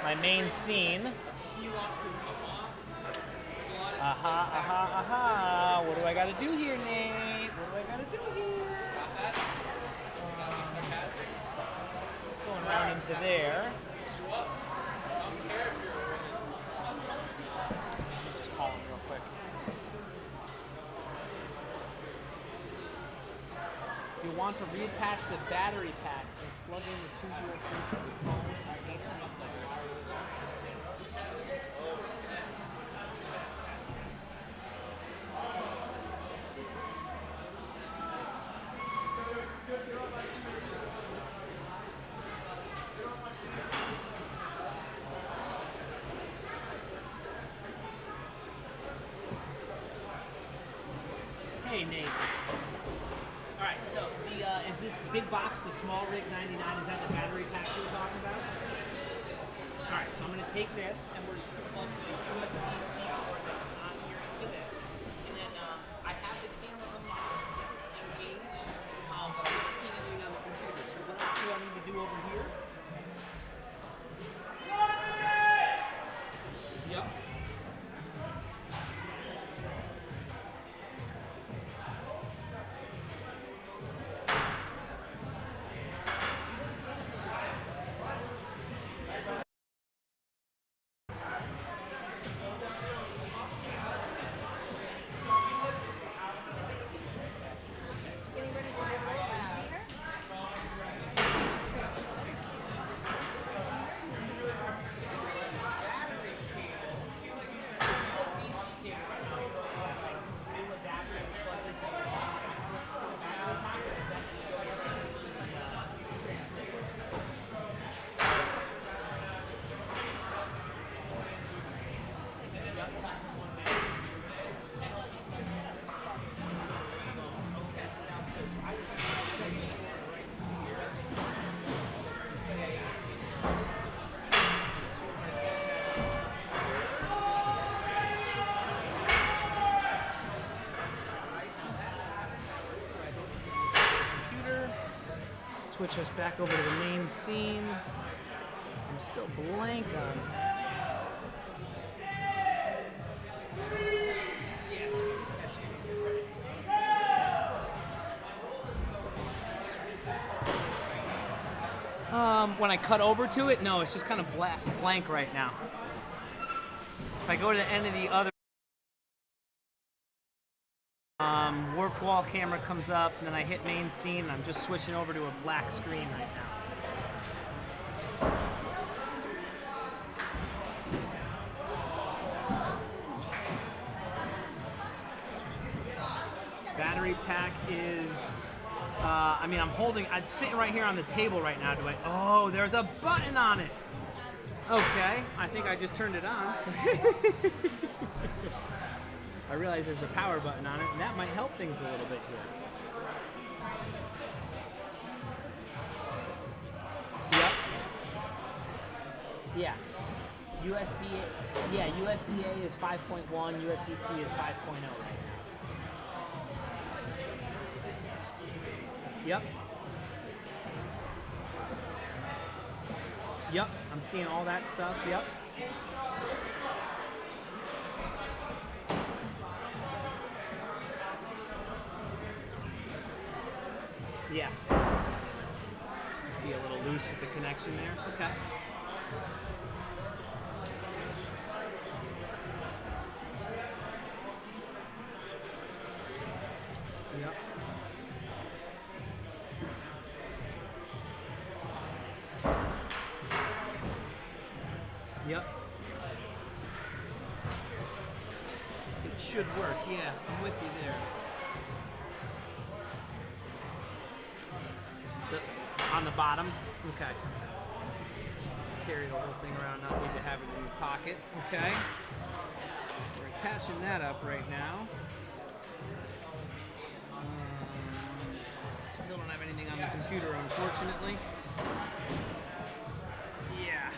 my main scene. Aha, aha, aha. What do I gotta do here, Nate? What do I gotta do here? It's going around into there. Just call him real quick. You want to reattach the battery pack and plug in the two USBs to the phone at Hey, Nate. All right, so is this big box, the small rig 99, is that the battery pack you were talking about? All right, so I'm going to take this and we're just going to plug the USB-C port that's on here into this. And then I have the camera unlocked, it's engaged, but I'm not seeing anything on the computer. So what else do I need to do over here? Yep. Switch us back over to the main scene. I'm still blank on. When I cut over to it, no, it's just kind of blank right now. If I go to the end of the other warped wall camera comes up, and then I hit main scene, and I'm just switching over to a black screen right now. Battery pack is, I mean, I'm sitting right here on the table right now. Oh, there's a button on it. Okay, I think I just turned it on. I realize there's a power button on it, and that might help things a little bit here. Yep. Yeah. USB-A is 5.1, USB-C is 5.0 right now. Yep. Yep, I'm seeing all that stuff, yep. Yeah. Be a little loose with the connection there. Okay. Yep. Yep. It should work, yeah. I'm with you there. On the bottom? Okay. Carry the whole thing around, not need to have it in your pocket. Okay. We're attaching that up right now. Still don't have anything on the computer, unfortunately. Yeah.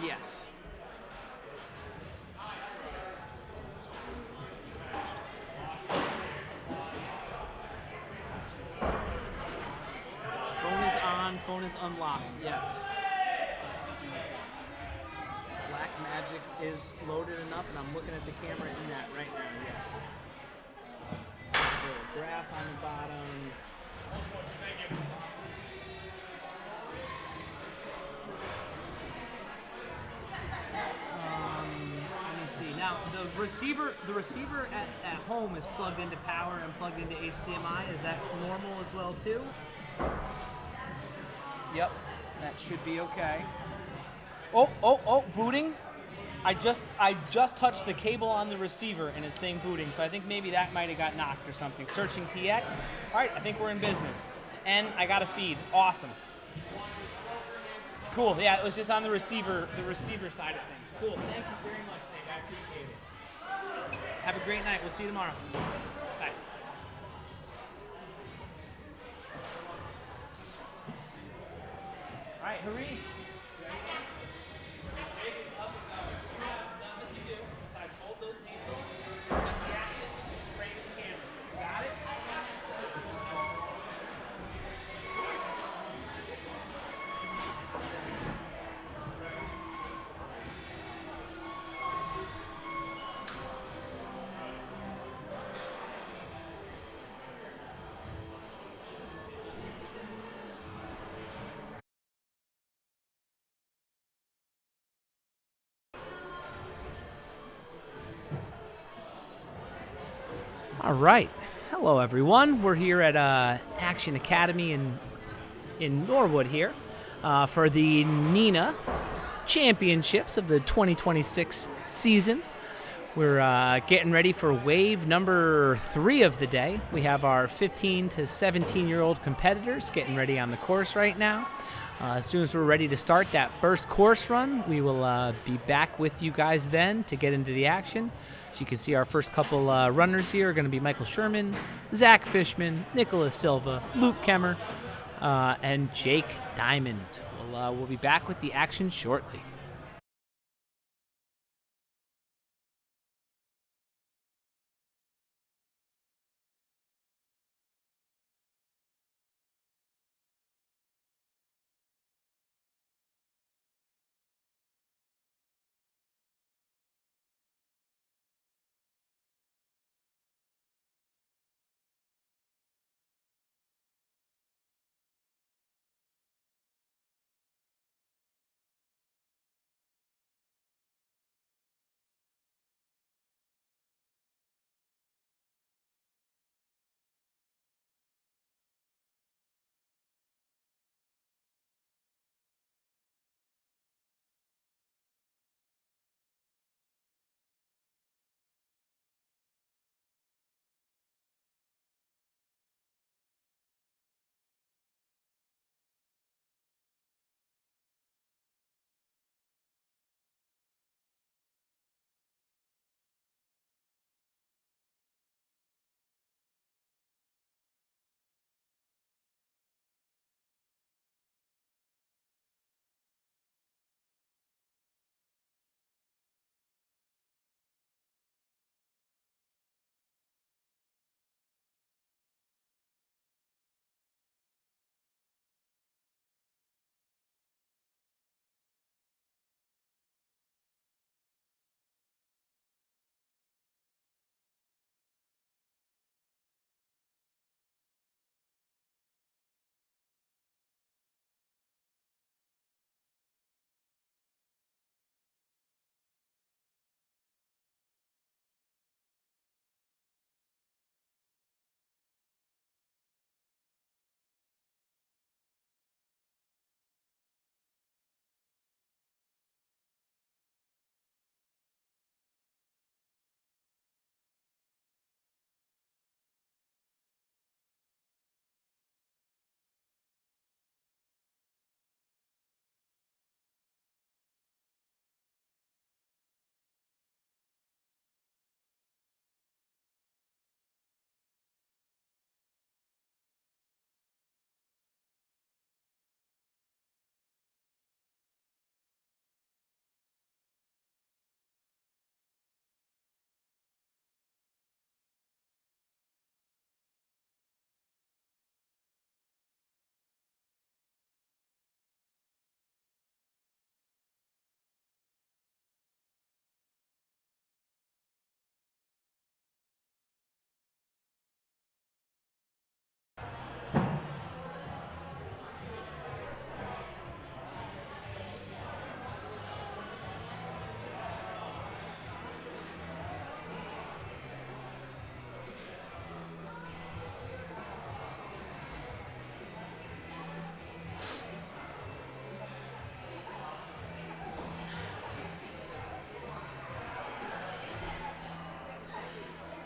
Yes. on phone is unlocked. Yes. Black Magic is loaded and up, and I'm looking at the camera in that right now. Yes. Little graph on the bottom. Let me see. Now the receiver at home is plugged into power and plugged into HDMI. Is that normal as well too? Yep, that should be okay. Oh, booting. I just touched the cable on the receiver and it's saying booting, so I think maybe that might have got knocked or something. Searching TX. All right, I think we're in business. And I got a feed. Awesome. Cool. Yeah, it was just on the receiver side of things. Cool. Thank you very much, Nick. I appreciate it. Have a great night. We'll see you tomorrow. Bye. All right, Haris. All right. Hello, everyone. We're here at Action Academy in Norwood here for the NENA Championships of the 2026 season. We're getting ready for wave number 3 of the day. We have our 15 to 17-year-old competitors getting ready on the course right now. As soon as we're ready to start that first course run, we will be back with you guys then to get into the action. So you can see our first couple runners here are going to be Michael Sherman, Zach Fishman, Nicholas Silva, Luke Kemmer, and Jake Diamond. We'll be back with the action shortly.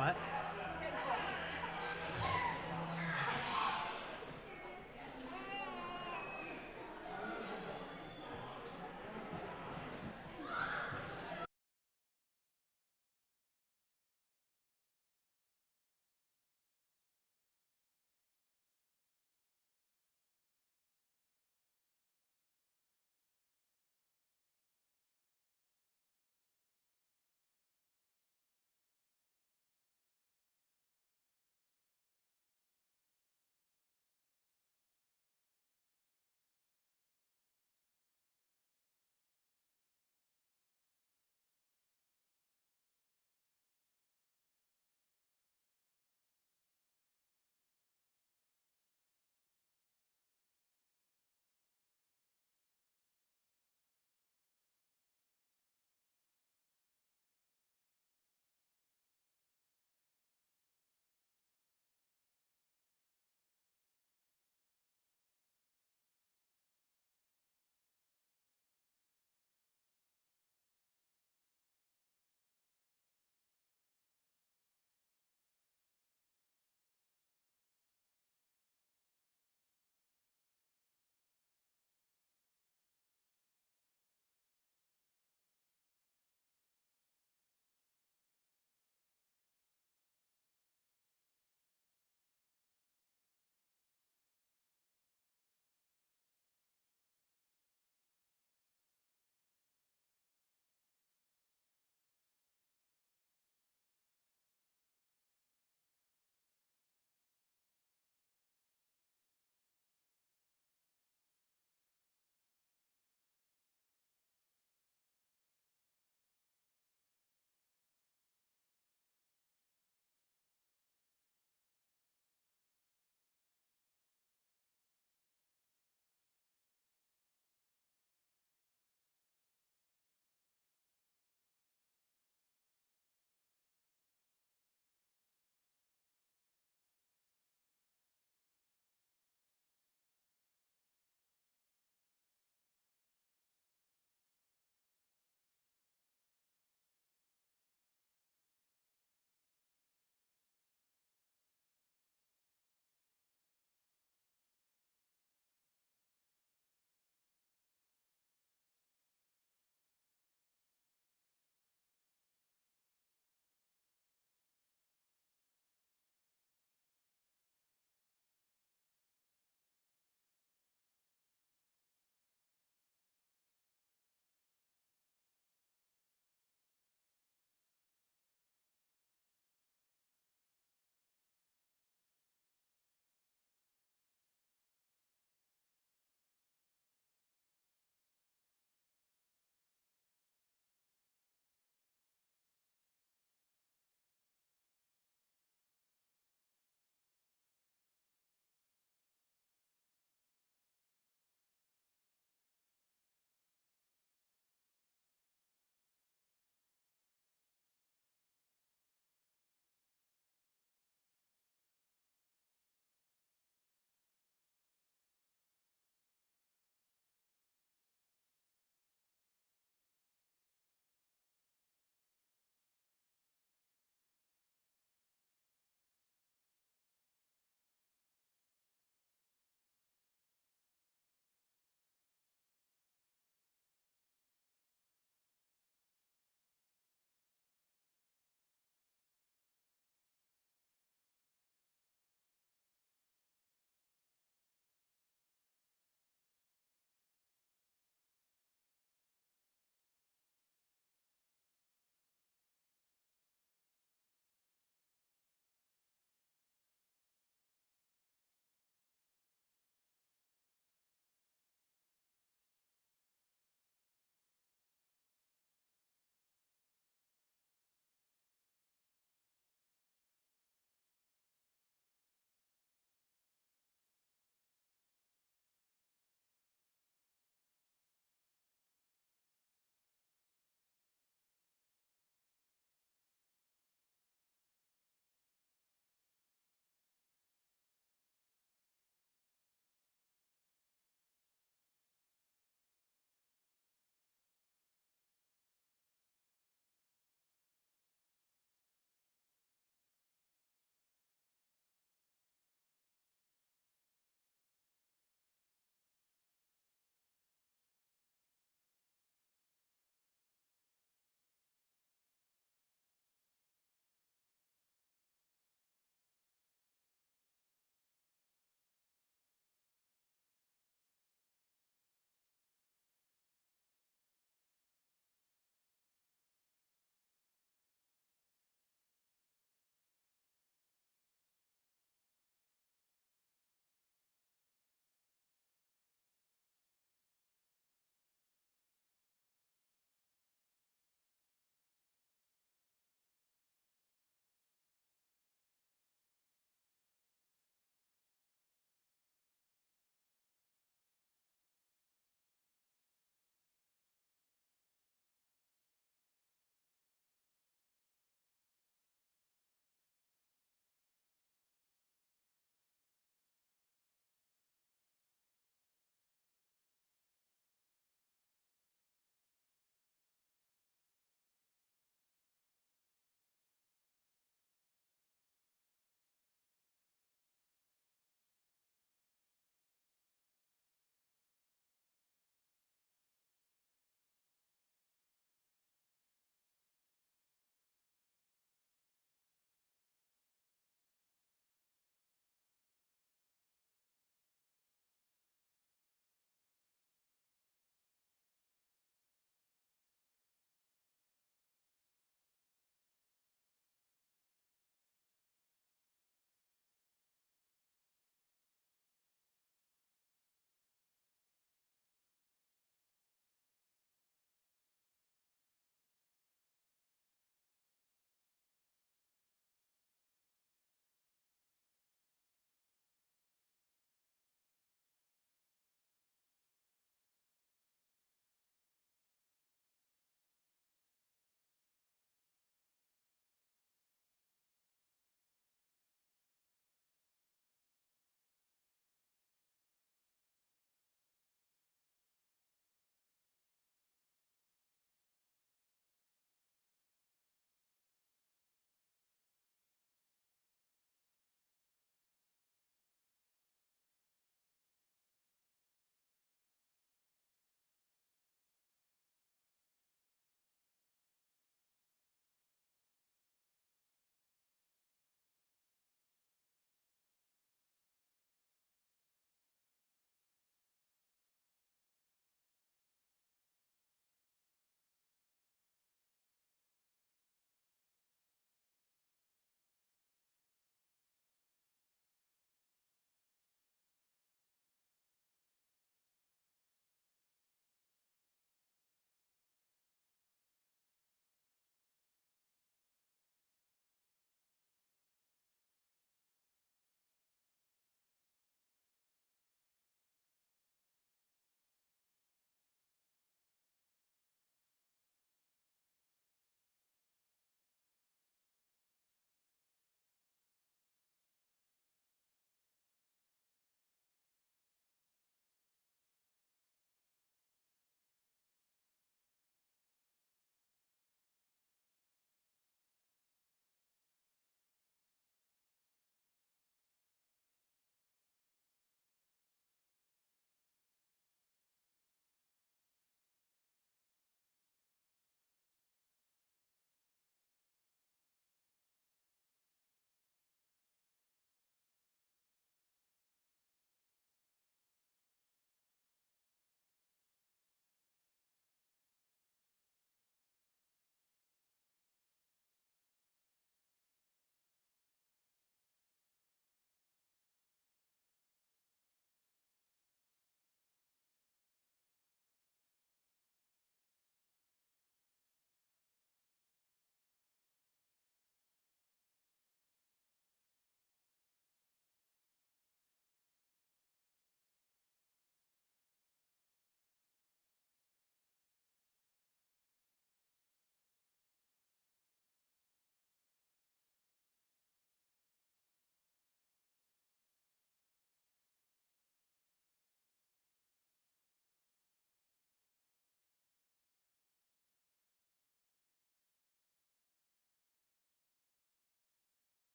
What?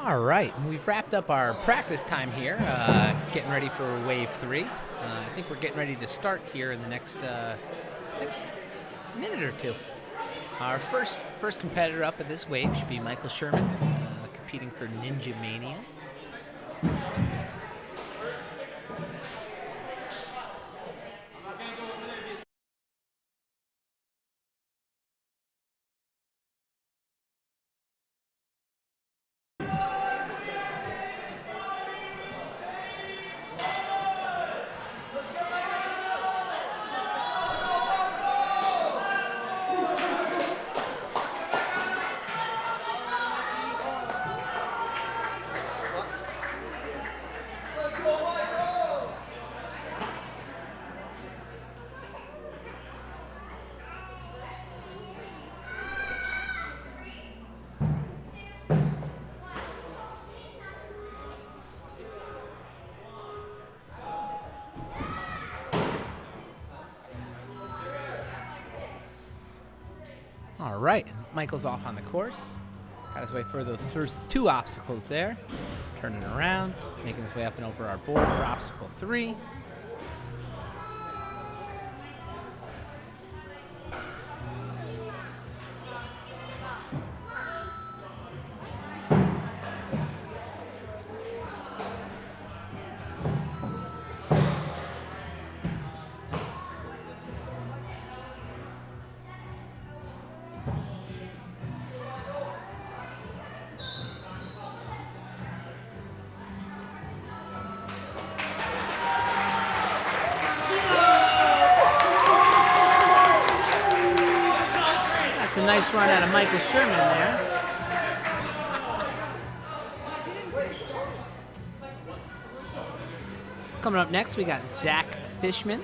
All right, we've wrapped up our practice time here, getting ready for wave 3. I think we're getting ready to start here in the next minute or two. Our first competitor up at this wave should be Michael Sherman, competing for Ninja Mania. All right, Michael's off on the course. Got his way for those first 2 obstacles there. Turning around, making his way up and over our board for obstacle 3. A nice run out of Michael Sherman there. Coming up next, we got Zach Fishman.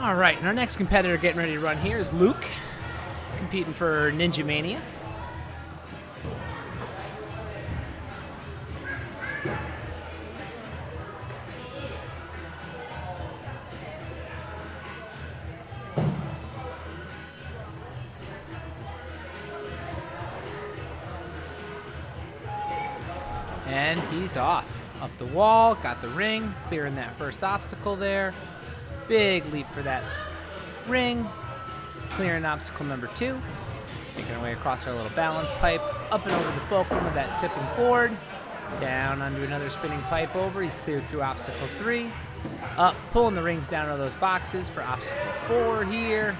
All right, and our next competitor getting ready to run here is Luke, competing for Ninja Mania. And he's off. Up the wall, got the ring, clearing that first obstacle there. Big leap for that ring. Clearing obstacle number 2. Making our way across our little balance pipe. Up and over the fulcrum of that tipping board. Down onto another spinning pipe over. He's cleared through obstacle 3. Up, pulling the rings down to those boxes for obstacle 4 here.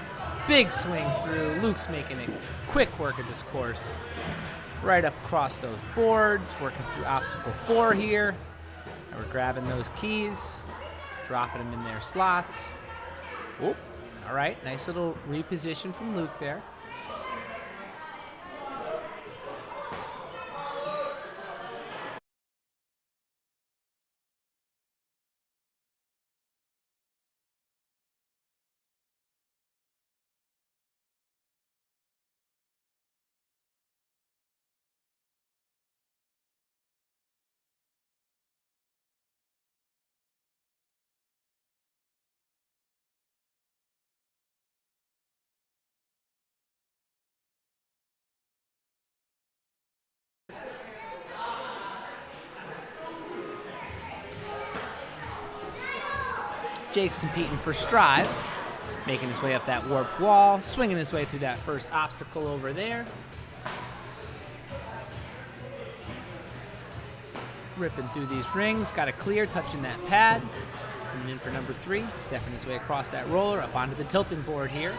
Big swing through. Luke's making a quick work of this course. Right up across those boards. Working through obstacle 4 here. And we're grabbing those keys. Dropping them in their slots. Oop. All right, nice little reposition from Luke there. Jake's competing for Strive, making his way up that warped wall, swinging his way through that first obstacle over there. Ripping through these rings, got a clear, touching that pad. Coming in for number 3, stepping his way across that roller, up onto the tilting board here.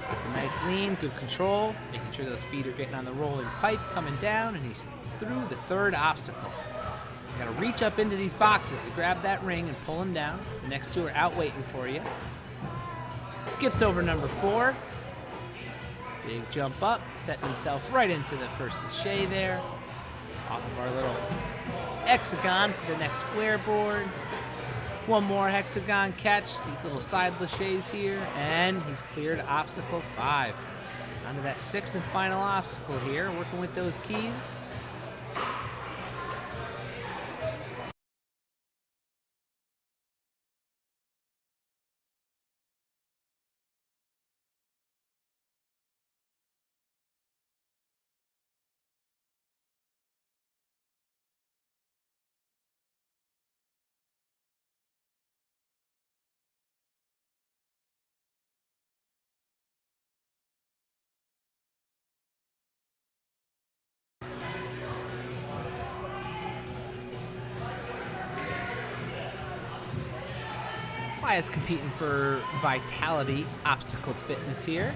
With a nice lean, good control, making sure those feet are getting on the rolling pipe, coming down, and he's through the 3rd obstacle. You gotta reach up into these boxes to grab that ring and pull him down. The next 2 are out waiting for you. Skips over number 4. Big jump up, setting himself right into the first lache there. Off of our little hexagon to the next square board. One more hexagon catch, these little side laches here, and he's cleared obstacle 5. Onto that 6th and final obstacle here, working with those keys. Wyatt's competing for Vitality Obstacle Fitness here.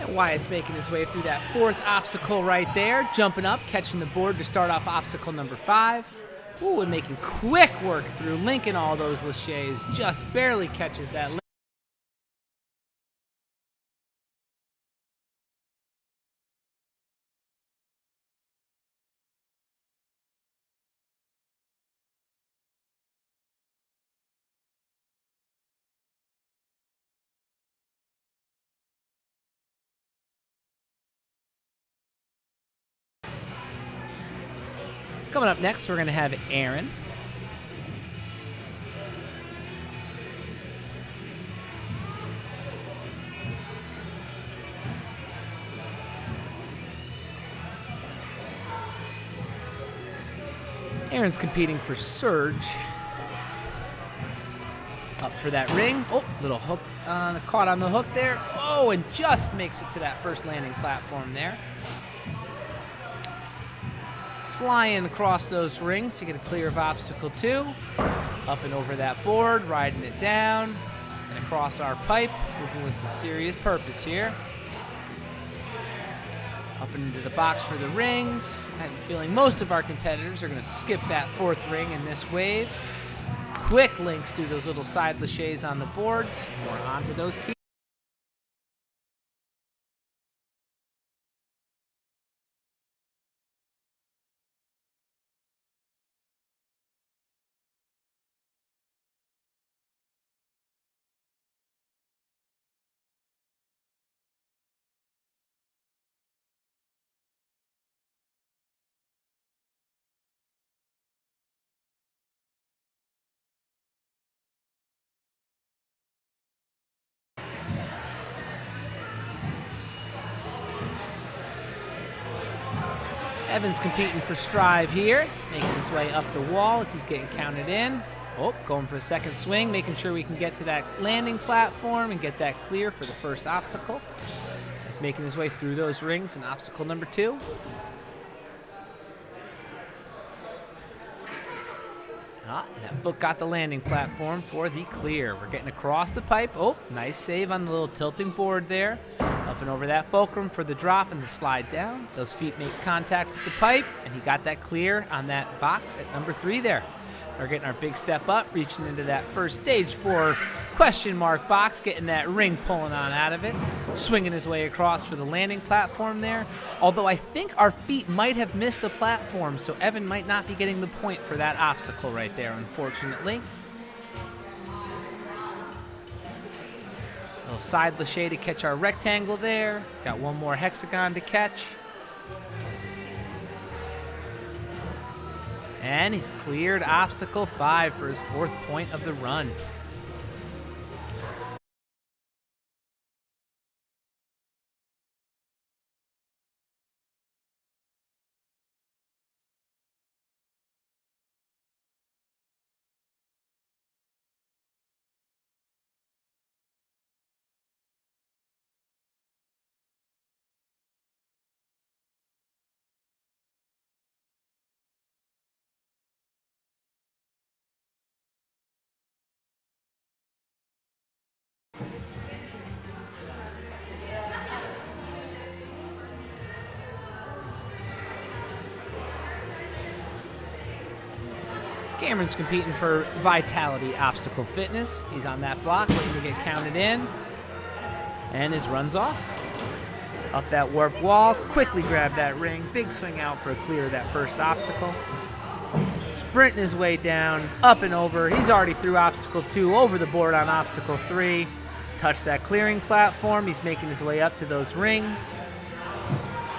And Wyatt's making his way through that 4th obstacle right there, jumping up, catching the board to start off obstacle number 5. Ooh, and making quick work through, linking all those laches, just barely catches that link. Coming up next, we're going to have Aaron. Aaron's competing for Surge. Up for that ring. Oh, little hook, caught on the hook there. Oh, and just makes it to that first landing platform there. Flying across those rings to get a clear of obstacle 2. Up and over that board, riding it down, and across our pipe, moving with some serious purpose here. Up into the box for the rings. I have a feeling most of our competitors are going to skip that 4th ring in this wave. Quick links through those little side laches on the boards. We're onto those keys. Evan's competing for strive here, making his way up the wall as he's getting counted in. Oh, going for a second swing, making sure we can get to that landing platform and get that clear for the first obstacle. He's making his way through those rings in obstacle number 2. That foot got the landing platform for the clear. We're getting across the pipe. Oh, nice save on the little tilting board there. Up and over that fulcrum for the drop and the slide down. Those feet make contact with the pipe, and he got that clear on that box at number 3 there. We're getting our big step up, reaching into that first stage 4 question mark box, getting that ring pulling on out of it, swinging his way across for the landing platform there. Although I think our feet might have missed the platform, so Evan might not be getting the point for that obstacle right there, unfortunately. A little side lâché to catch our rectangle there. Got one more hexagon to catch. And he's cleared obstacle 5 for his 4th point of the run. Cameron's competing for Vitality Obstacle Fitness. He's on that block, waiting to get counted in. And his run's off. Up that warp wall, quickly grab that ring. Big swing out for a clear of that first obstacle. Sprinting his way down, up and over. He's already through obstacle 2, over the board on obstacle 3. Touch that clearing platform. He's making his way up to those rings.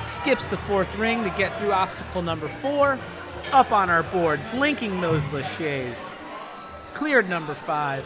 Skips the 4th ring to get through obstacle number 4. Up on our boards, linking those lâchés. Cleared number 5.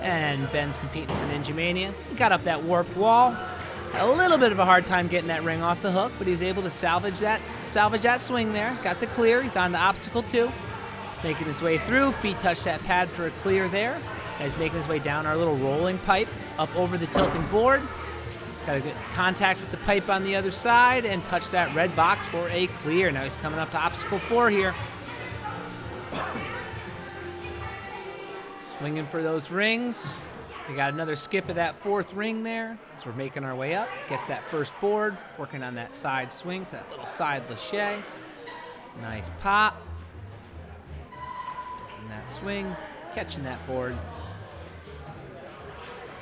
And Ben's competing for Ninja Mania. He got up that warped wall. Had a little bit of a hard time getting that ring off the hook, but he was able to salvage that swing there. Got the clear. He's on to obstacle 2. Making his way through. Feet touch that pad for a clear there. And he's making his way down our little rolling pipe up over the tilting board. Got to get contact with the pipe on the other side and touch that red box for a clear. Now he's coming up to obstacle 4 here. Swinging for those rings. We got another skip of that 4th ring there. So we're making our way up. Gets that first board. Working on that side swing for that little side lâché. Nice pop. Building that swing. Catching that board.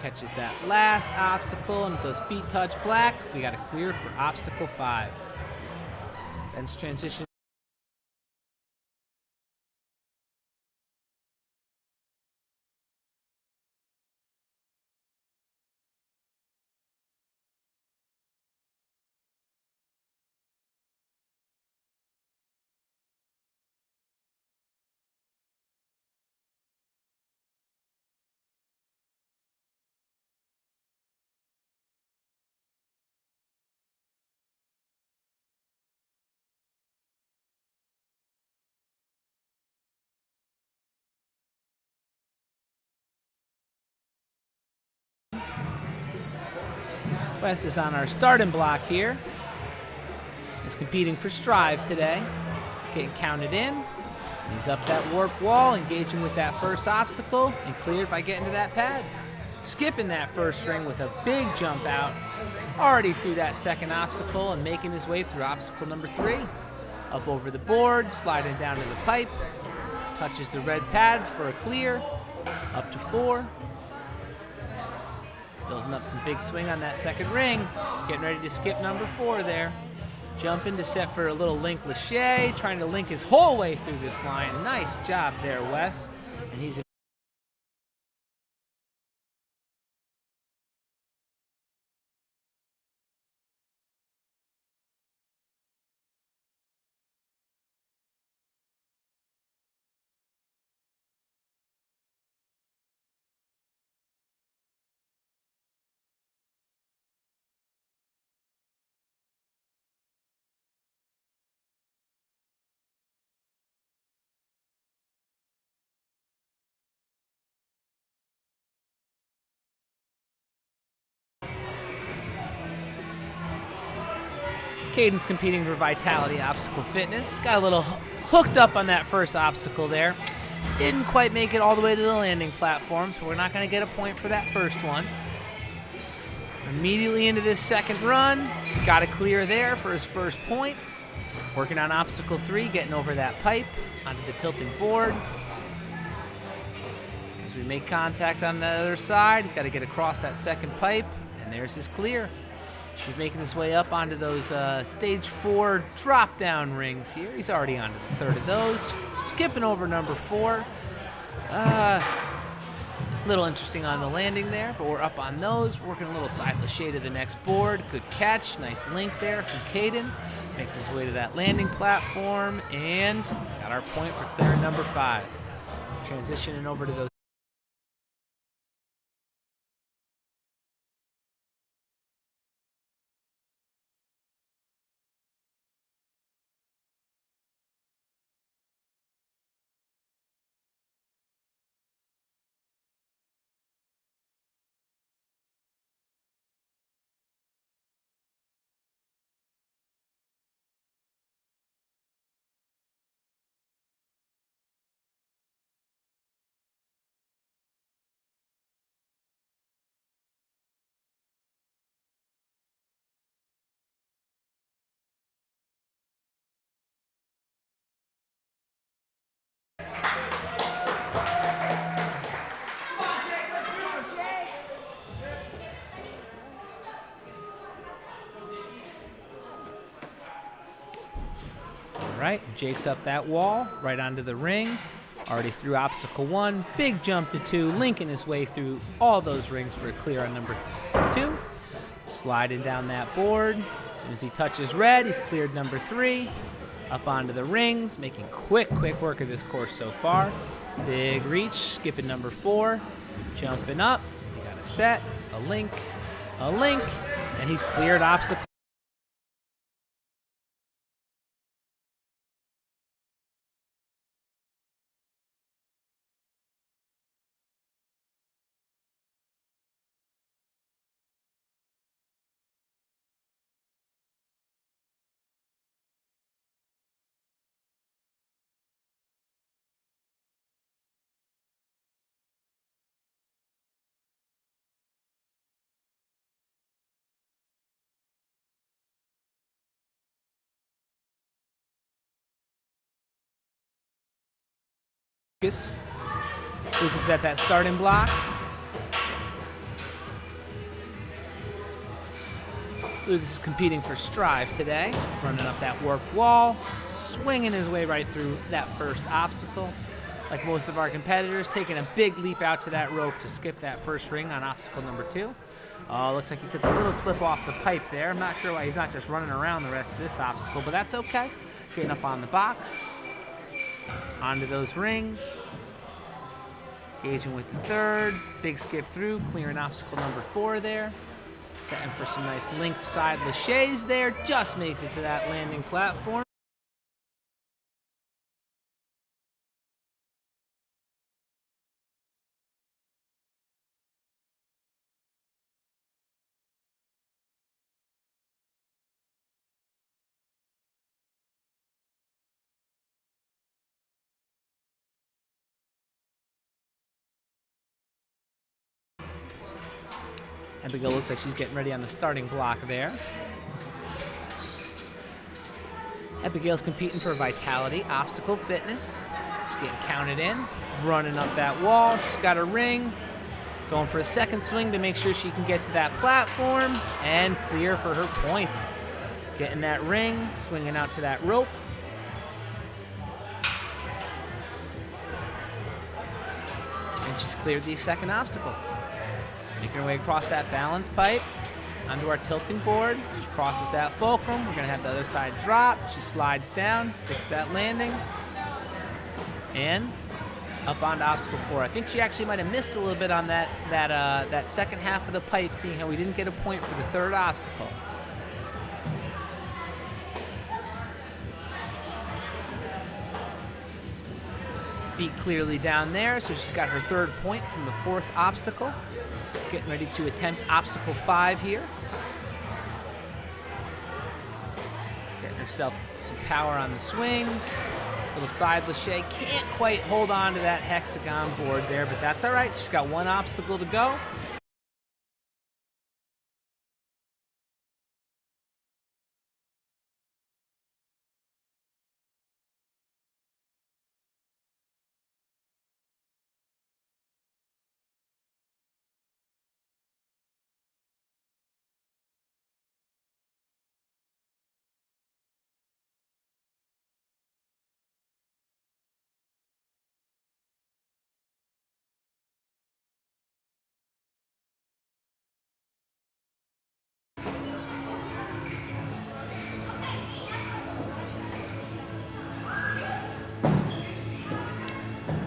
Catches that last obstacle. And with those feet touch black, we got a clear for obstacle 5. Ben's transition. Wes is on our starting block here. He's competing for strive today. Getting counted in. And he's up that warp wall, engaging with that first obstacle, and cleared by getting to that pad. Skipping that first ring with a big jump out. Already through that second obstacle and making his way through obstacle number 3. Up over the board, sliding down to the pipe. Touches the red pad for a clear. Up to 4. building up some big swing on that second ring. Getting ready to skip number 4 there. Jumping to set for a little link lache, trying to link his whole way through this line. Nice job there, Wes. And he's Caden's competing for Vitality Obstacle Fitness. Got a little hooked up on that first obstacle there. Didn't quite make it all the way to the landing platform, so we're not going to get a point for that first one. Immediately into this second run. Got a clear there for his first point. Working on obstacle 3, getting over that pipe onto the tilting board. As we make contact on the other side, he's got to get across that second pipe, and there's his clear. He's making his way up onto those stage 4 drop-down rings here. He's already onto the third of those. Skipping over number 4. A little interesting on the landing there, but we're up on those. Working a little side lache to the next board. Good catch. Nice link there from Caden. Making his way to that landing platform, and got our point for clearing number 5. Transitioning over to those. All right, Jake's up that wall, right onto the ring. Already through obstacle 1, big jump to 2, linking his way through all those rings for a clear on number 2. Sliding down that board. As soon as he touches red, he's cleared number 3. Up onto the rings, making quick work of this course so far. Big reach, skipping number 4. Jumping up, he got a set, a link, and he's cleared obstacle. Lucas is at that starting block. Lucas is competing for Strive today, running up that warped wall, swinging his way right through that first obstacle. Like most of our competitors, taking a big leap out to that rope to skip that first ring on obstacle number 2. Looks like he took a little slip off the pipe there. I'm not sure why he's not just running around the rest of this obstacle, but that's okay. Getting up on the box. Onto those rings. Engaging with the third. Big skip through, clearing obstacle number 4 there. Setting for some nice linked side laches there. Just makes it to that landing platform. Abigail looks like she's getting ready on the starting block there. Abigail's competing for Vitality Obstacle Fitness. She's getting counted in, running up that wall. She's got a ring. Going for a second swing to make sure she can get to that platform and clear for her point. Getting that ring, swinging out to that rope. And she's cleared the second obstacle. Making her way across that balance pipe onto our tilting board. She crosses that fulcrum. We're gonna have the other side drop. She slides down, sticks that landing, and up onto obstacle 4. I think she actually might have missed a little bit on that second half of the pipe, seeing how we didn't get a point for the third obstacle. Feet clearly down there, so she's got her third point from the fourth obstacle. Getting ready to attempt obstacle 5 here. Getting herself some power on the swings. Little side lâché. Can't quite hold on to that hexagon board there, but that's all right. She's got one obstacle to go.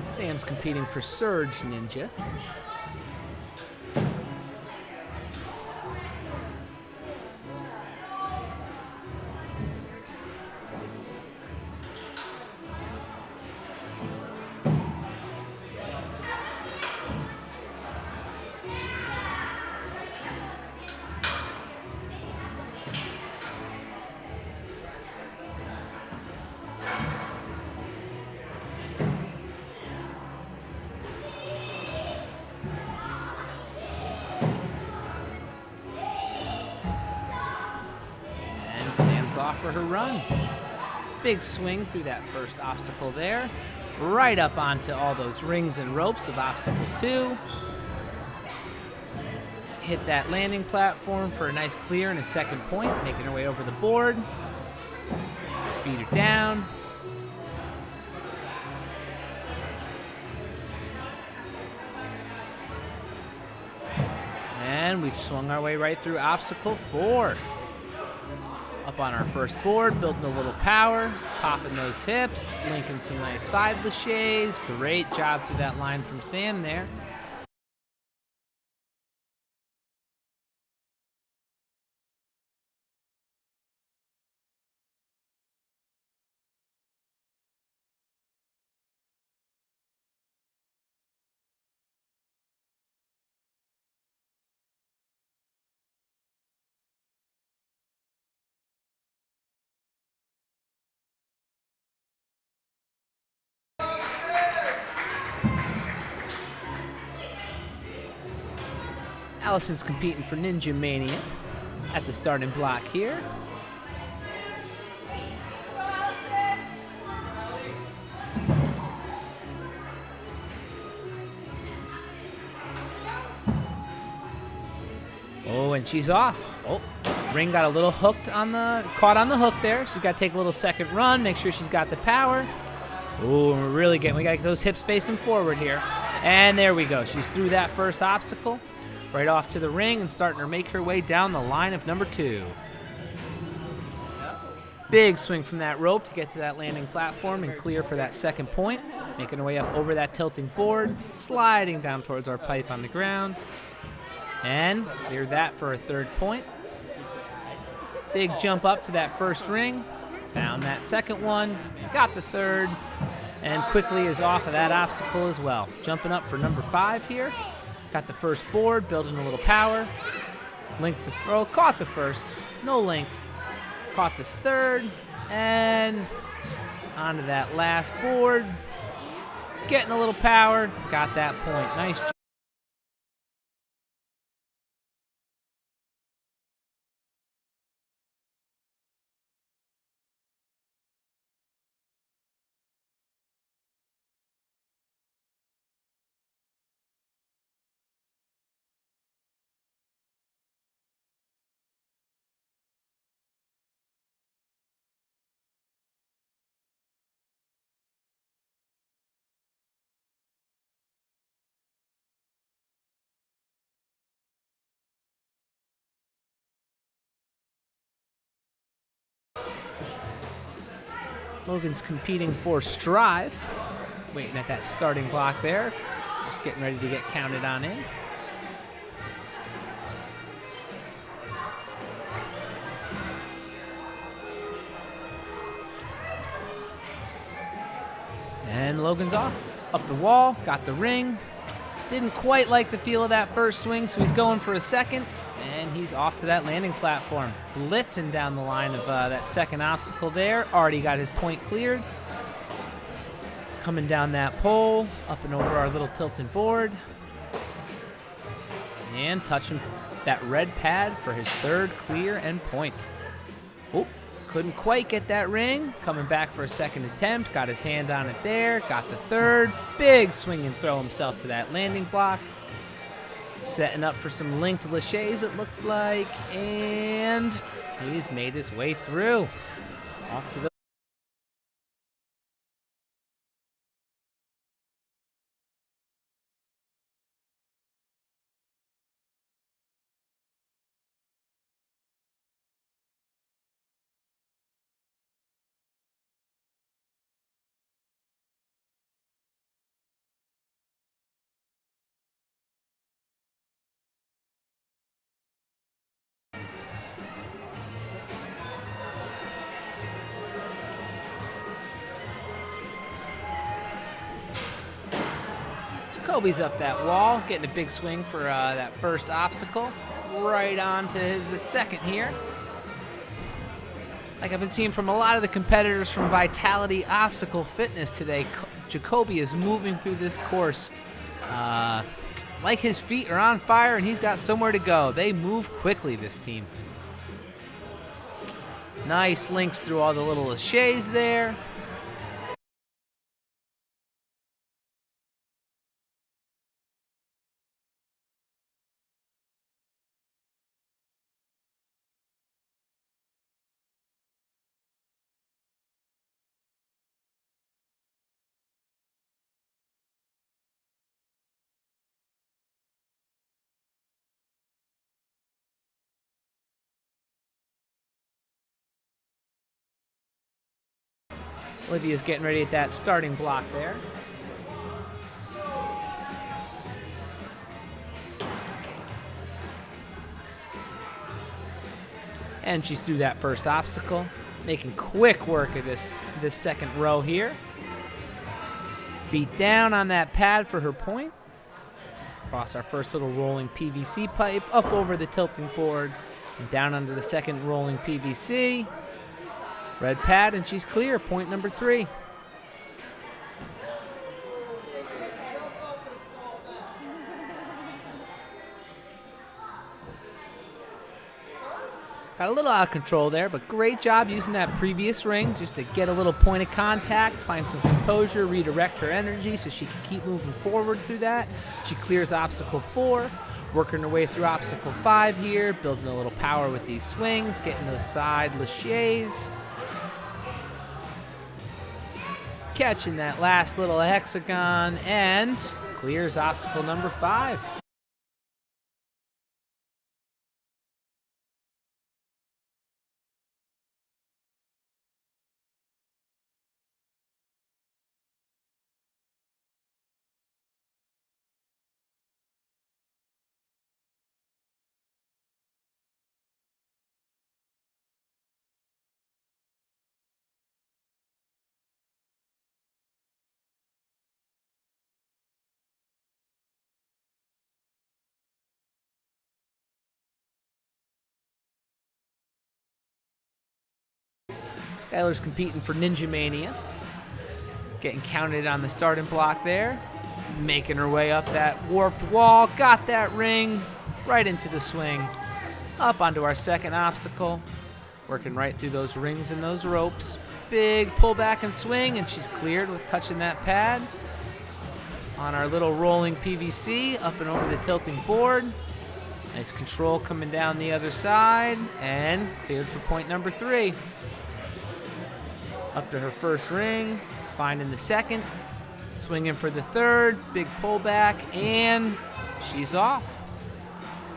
Sam's competing for Surge Ninja. Sam's off for her run. Big swing through that first obstacle there. Right up onto all those rings and ropes of obstacle 2. Hit that landing platform for a nice clear and a second point, making her way over the board. Feet her down. And we've swung our way right through obstacle 4. Up on our first board, building a little power, popping those hips, linking some nice side lâchés. Great job through that line from Sam there. Allison's competing for Ninja Mania at the starting block here. Oh, and she's off. Oh, ring got a little hooked on caught on the hook there. She's got to take a little second run, make sure she's got the power. Oh, and we got to get those hips facing forward here. And there we go. She's through that first obstacle. Right off to the ring and starting to make her way down the line of number 2. Big swing from that rope to get to that landing platform and clear for that second point. Making her way up over that tilting board, sliding down towards our pipe on the ground. And cleared that for a third point. Big jump up to that first ring. Found that second one, got the third, and quickly is off of that obstacle as well. Jumping up for number 5 here. Got the first board, building a little power. Linked the throw, caught the first, no link. Caught this third, and onto that last board. Getting a little power, got that point. Nice job. Logan's competing for Strive. Waiting at that starting block there. Just getting ready to get counted on in. And Logan's off. Up the wall, got the ring. Didn't quite like the feel of that first swing, so he's going for a second. And he's off to that landing platform. Blitzing down the line of that second obstacle there. Already got his point cleared. Coming down that pole, up and over our little tilting board. And touching that red pad for his third clear and point. Oh, couldn't quite get that ring. Coming back for a second attempt. Got his hand on it there. Got the third. Big swing and throw himself to that landing block. Setting up for some linked laches, it looks like. And he's made his way through. Off to the Kobe's up that wall, getting a big swing for that first obstacle. Right on to the second here. Like I've been seeing from a lot of the competitors from Vitality Obstacle Fitness today, Jacoby is moving through this course like his feet are on fire and he's got somewhere to go. They move quickly, this team. Nice links through all the little laches there. Olivia's getting ready at that starting block there. And she's through that first obstacle, making quick work of this second row here. Feet down on that pad for her point. Across our first little rolling PVC pipe, up over the tilting board, and down onto the second rolling PVC. Red pad, and she's clear. Point number 3. Got a little out of control there, but great job using that previous ring just to get a little point of contact, find some composure, redirect her energy so she can keep moving forward through that. She clears obstacle 4, working her way through obstacle 5 here, building a little power with these swings, getting those side laches. Catching that last little hexagon and clears obstacle number 5. Skylar's competing for Ninja Mania. Getting counted on the starting block there. Making her way up that warped wall. Got that ring right into the swing. Up onto our second obstacle. Working right through those rings and those ropes. Big pull back and swing, and she's cleared with touching that pad. On our little rolling PVC, up and over the tilting board. Nice control coming down the other side, and cleared for point number 3. Up to her first ring, finding the second, swinging for the third, big pullback, and she's off.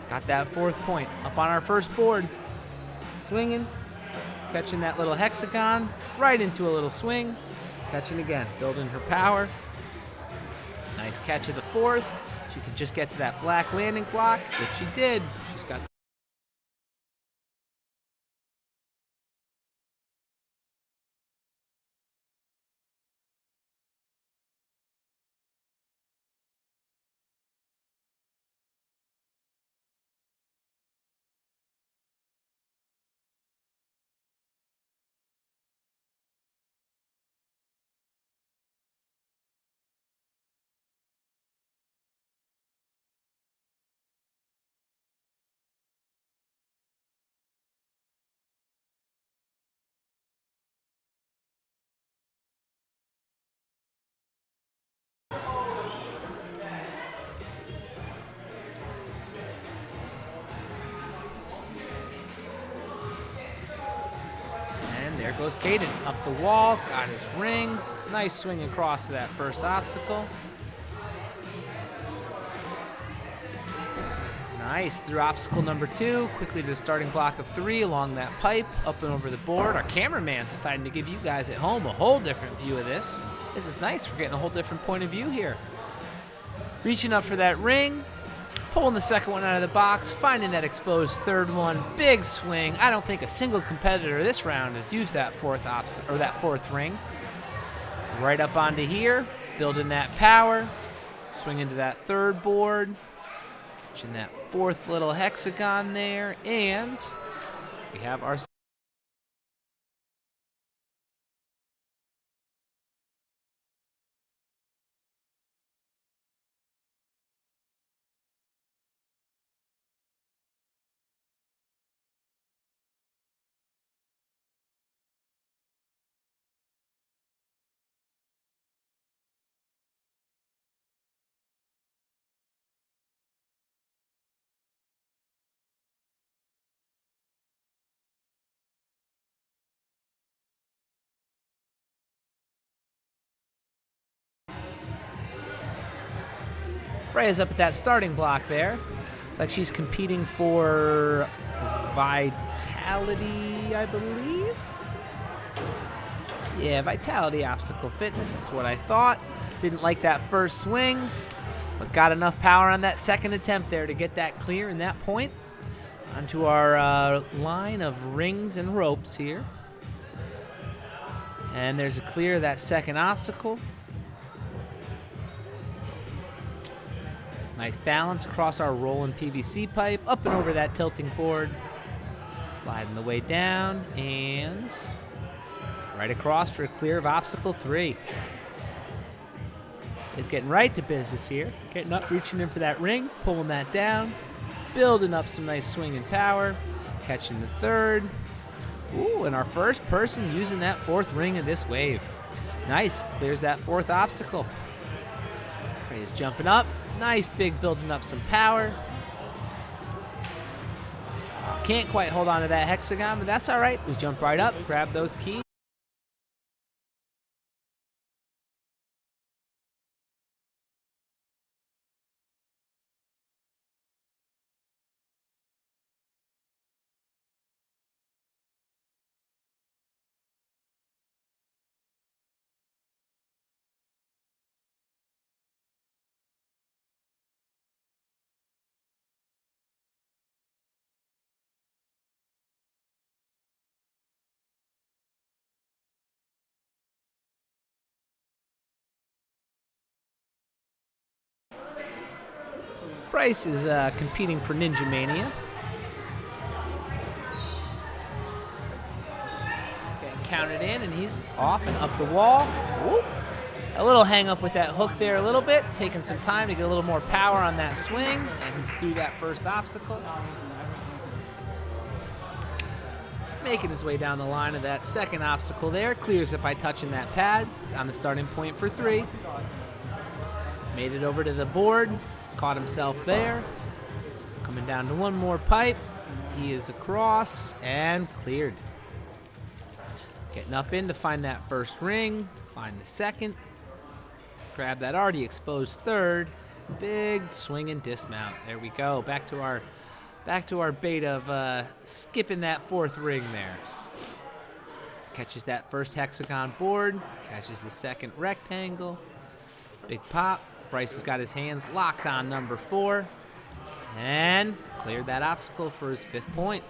Got that 4th point. Up on our first board, swinging, catching that little hexagon, right into a little swing. Catching again, building her power. Nice catch of the fourth. She could just get to that black landing block, which she did. She's got there goes Caden up the wall, got his ring. Nice swing across to that first obstacle. Nice, through obstacle number 2, quickly to the starting block of 3 along that pipe, up and over the board. Our cameraman's deciding to give you guys at home a whole different view of this. This is nice, we're getting a whole different point of view here. Reaching up for that ring, pulling the second one out of the box, finding that exposed third one, big swing. I don't think a single competitor this round has used that fourth ring. Right up onto here, building that power, swing into that third board, catching that fourth little hexagon there, and we have our Freya's up at that starting block there. It's like she's competing for vitality, I believe. Yeah, vitality obstacle fitness, that's what I thought. Didn't like that first swing, but got enough power on that second attempt there to get that clear in that point. Onto our line of rings and ropes here. And there's a clear of that second obstacle. Nice balance across our rolling PVC pipe, up and over that tilting board. Sliding the way down, and right across for a clear of obstacle 3. It's getting right to business here. Getting up, reaching in for that ring, pulling that down, building up some nice swing and power, catching the third. Ooh, and our first person using that fourth ring in this wave. Nice, clears that fourth obstacle. Ray's jumping up. Nice, big, building up some power. Can't quite hold on to that hexagon, but that's all right. We jump right up, grab those keys. Bryce is competing for Ninja Mania. Getting counted in, and he's off and up the wall. Whoop. A little hang up with that hook there a little bit, taking some time to get a little more power on that swing, and he's through that first obstacle. Making his way down the line of that second obstacle there, clears it by touching that pad. It's on the starting point for 3. Made it over to the board. Caught himself there. Coming down to one more pipe. He is across and cleared. Getting up in to find that first ring. Find the second. Grab that already exposed third. Big swing and dismount. There we go. Back to our bait of skipping that fourth ring there. Catches that first hexagon board, catches the second rectangle. Big pop. Bryce has got his hands locked on number 4 and cleared that obstacle for his 5th point.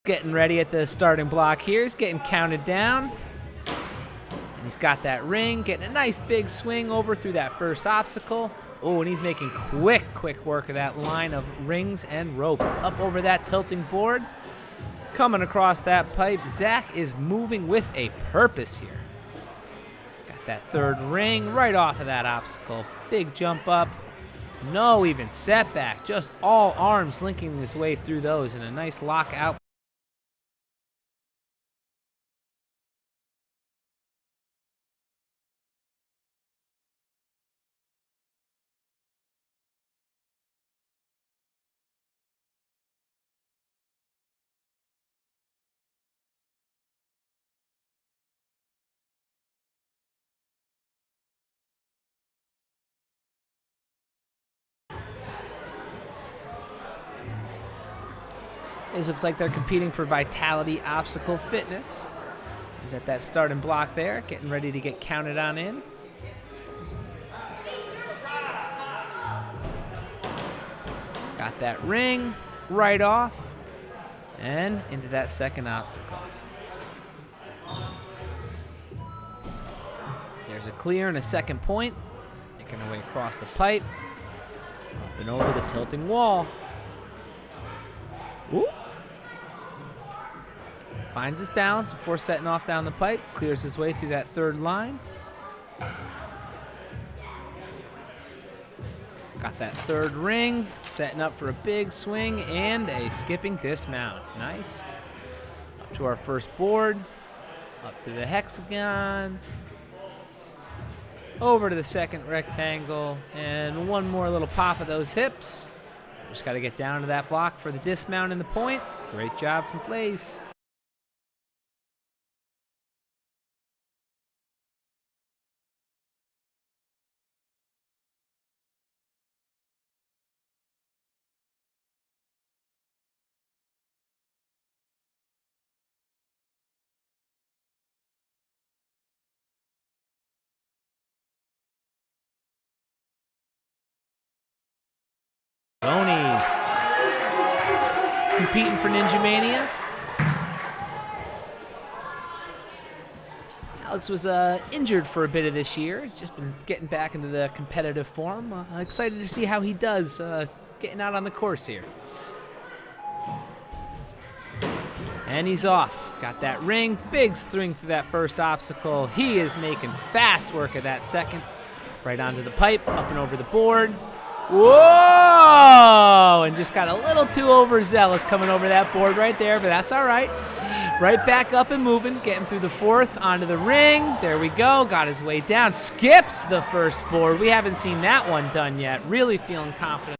Getting ready at the starting block here. He's getting counted down. And he's got that ring, getting a nice big swing over through that first obstacle. Oh, and he's making quick work of that line of rings and ropes. Up over that tilting board. Coming across that pipe. Zach is moving with a purpose here. Got that 3rd ring right off of that obstacle. Big jump up. No even setback. Just all arms linking his way through those in a nice lockout. It looks like they're competing for Vitality Obstacle Fitness. He's at that starting block there, getting ready to get counted on in. Got that ring right off and into that second obstacle. There's a clear and a second point. Making our way across the pipe. Up and over the tilting wall. Ooh. Finds his balance before setting off down the pipe. Clears his way through that 3rd line. Got that 3rd ring. Setting up for a big swing and a skipping dismount. Nice. Up to our first board. Up to the hexagon. Over to the second rectangle. And one more little pop of those hips. Just got to get down to that block for the dismount and the point. Great job from Blaze. Boney. He's competing for Ninja Mania. Alex was injured for a bit of this year. He's just been getting back into the competitive form. Excited to see how he does getting out on the course here. And he's off. Got that ring. Big swing through that first obstacle. He is making fast work of that second. Right onto the pipe, up and over the board. Whoa! And just got a little too overzealous coming over that board right there, but that's all right. Right back up and moving, getting through the 4th, onto the ring. There we go, got his way down. Skips the first board. We haven't seen that one done yet. Really feeling confident.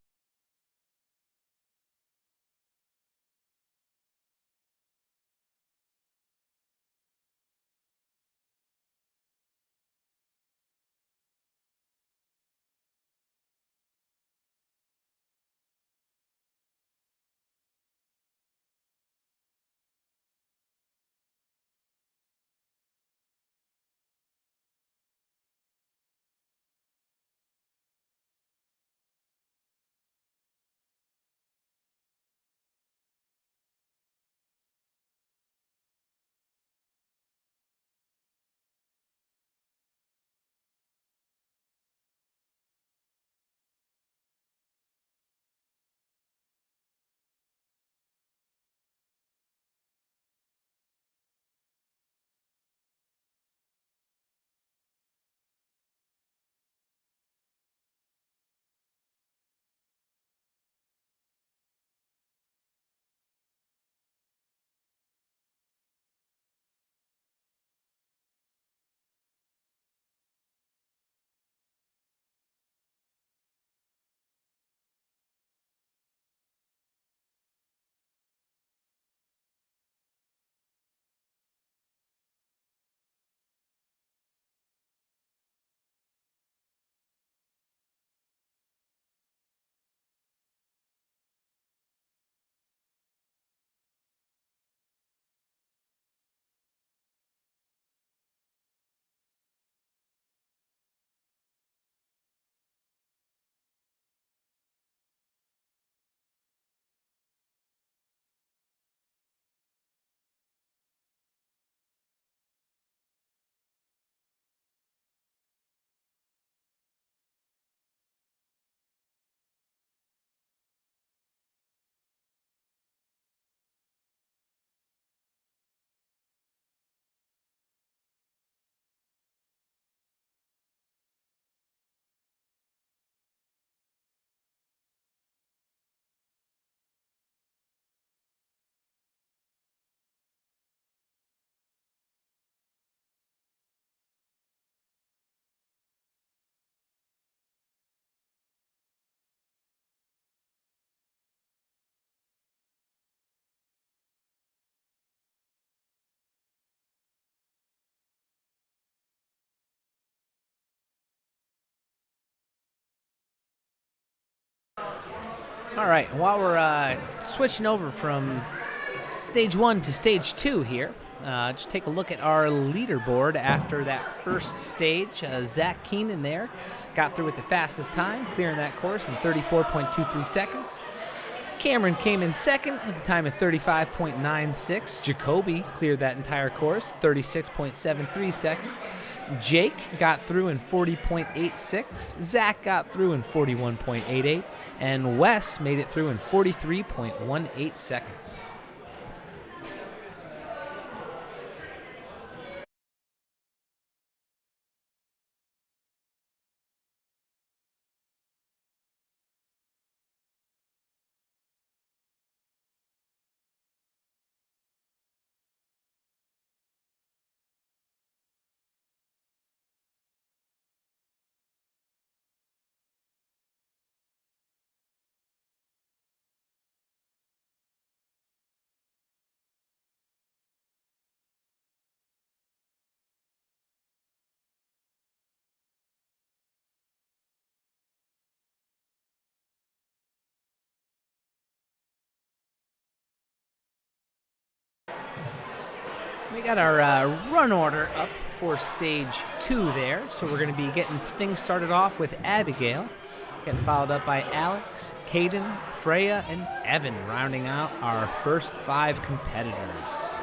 All right, and while we're switching over from stage 1 to stage 2 here, just take a look at our leaderboard after that first stage. Zach Keenan there got through with the fastest time, clearing that course in 34.23 seconds. Cameron came in second with a time of 35.96. Jacoby cleared that entire course, 36.73 seconds. Jake got through in 40.86. Zach got through in 41.88. And Wes made it through in 43.18 seconds. We got our run order up for stage 2 there, so we're going to be getting things started off with Abigail, getting followed up by Alex, Caden, Freya, and Evan, rounding out our first 5 competitors.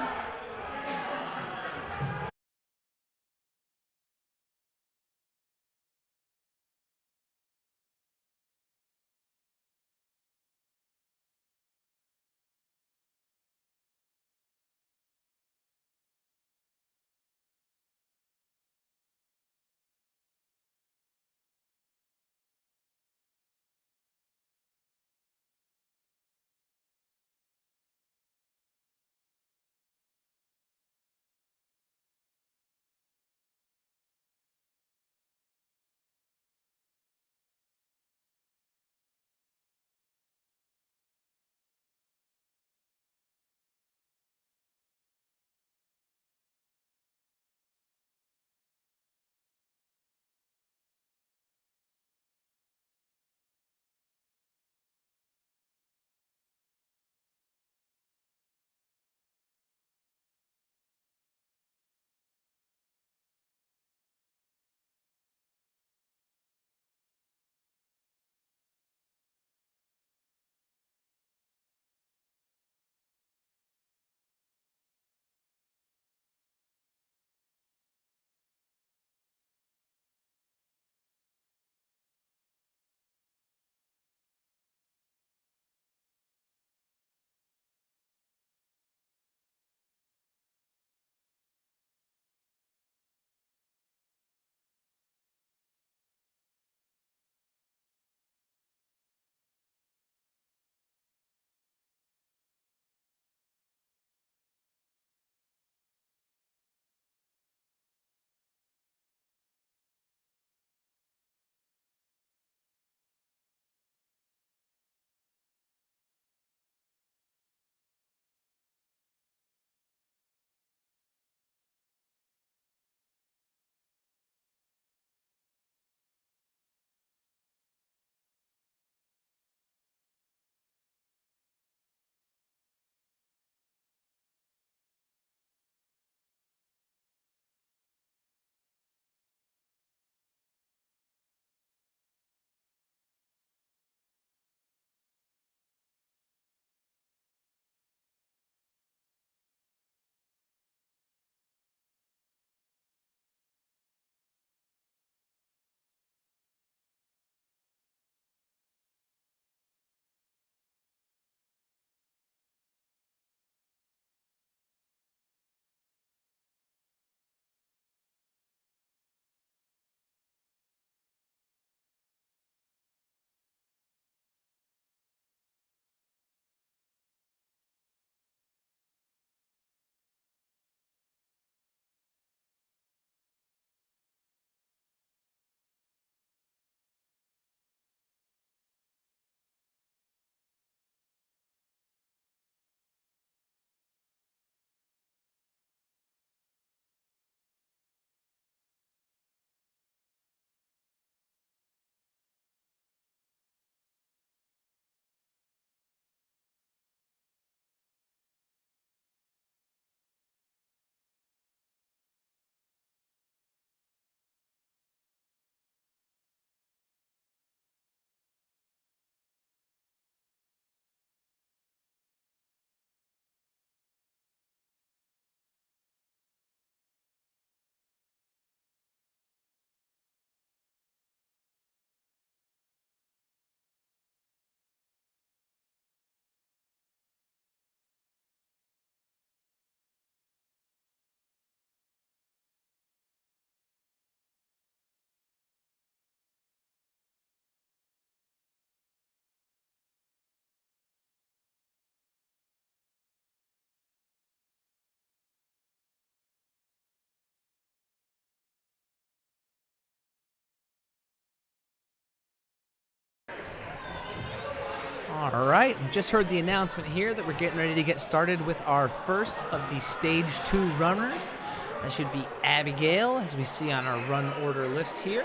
All right, we just heard the announcement here that we're getting ready to get started with our first of the Stage 2 runners. That should be Abigail, as we see on our run order list here.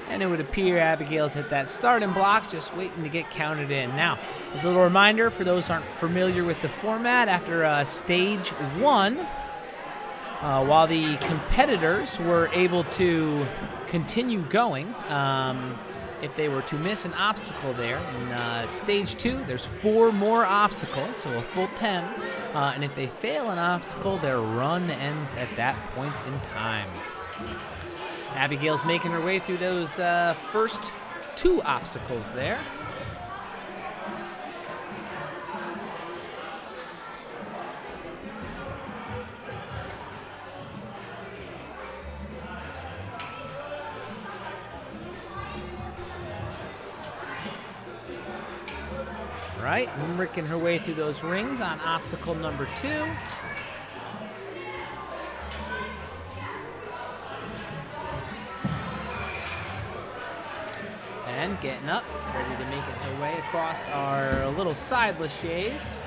And it would appear Abigail's hit that starting block, just waiting to get counted in. Now, as a little reminder for those who aren't familiar with the format, after Stage 1, while the competitors were able to continue going, if they were to miss an obstacle there, in Stage 2, there's 4 more obstacles, so a full 10. And if they fail an obstacle, their run ends at that point in time. Abigail's making her way through those first 2 obstacles there. All right, working her way through those rings on obstacle number 2. And getting up, ready to make it her way across our little side laches.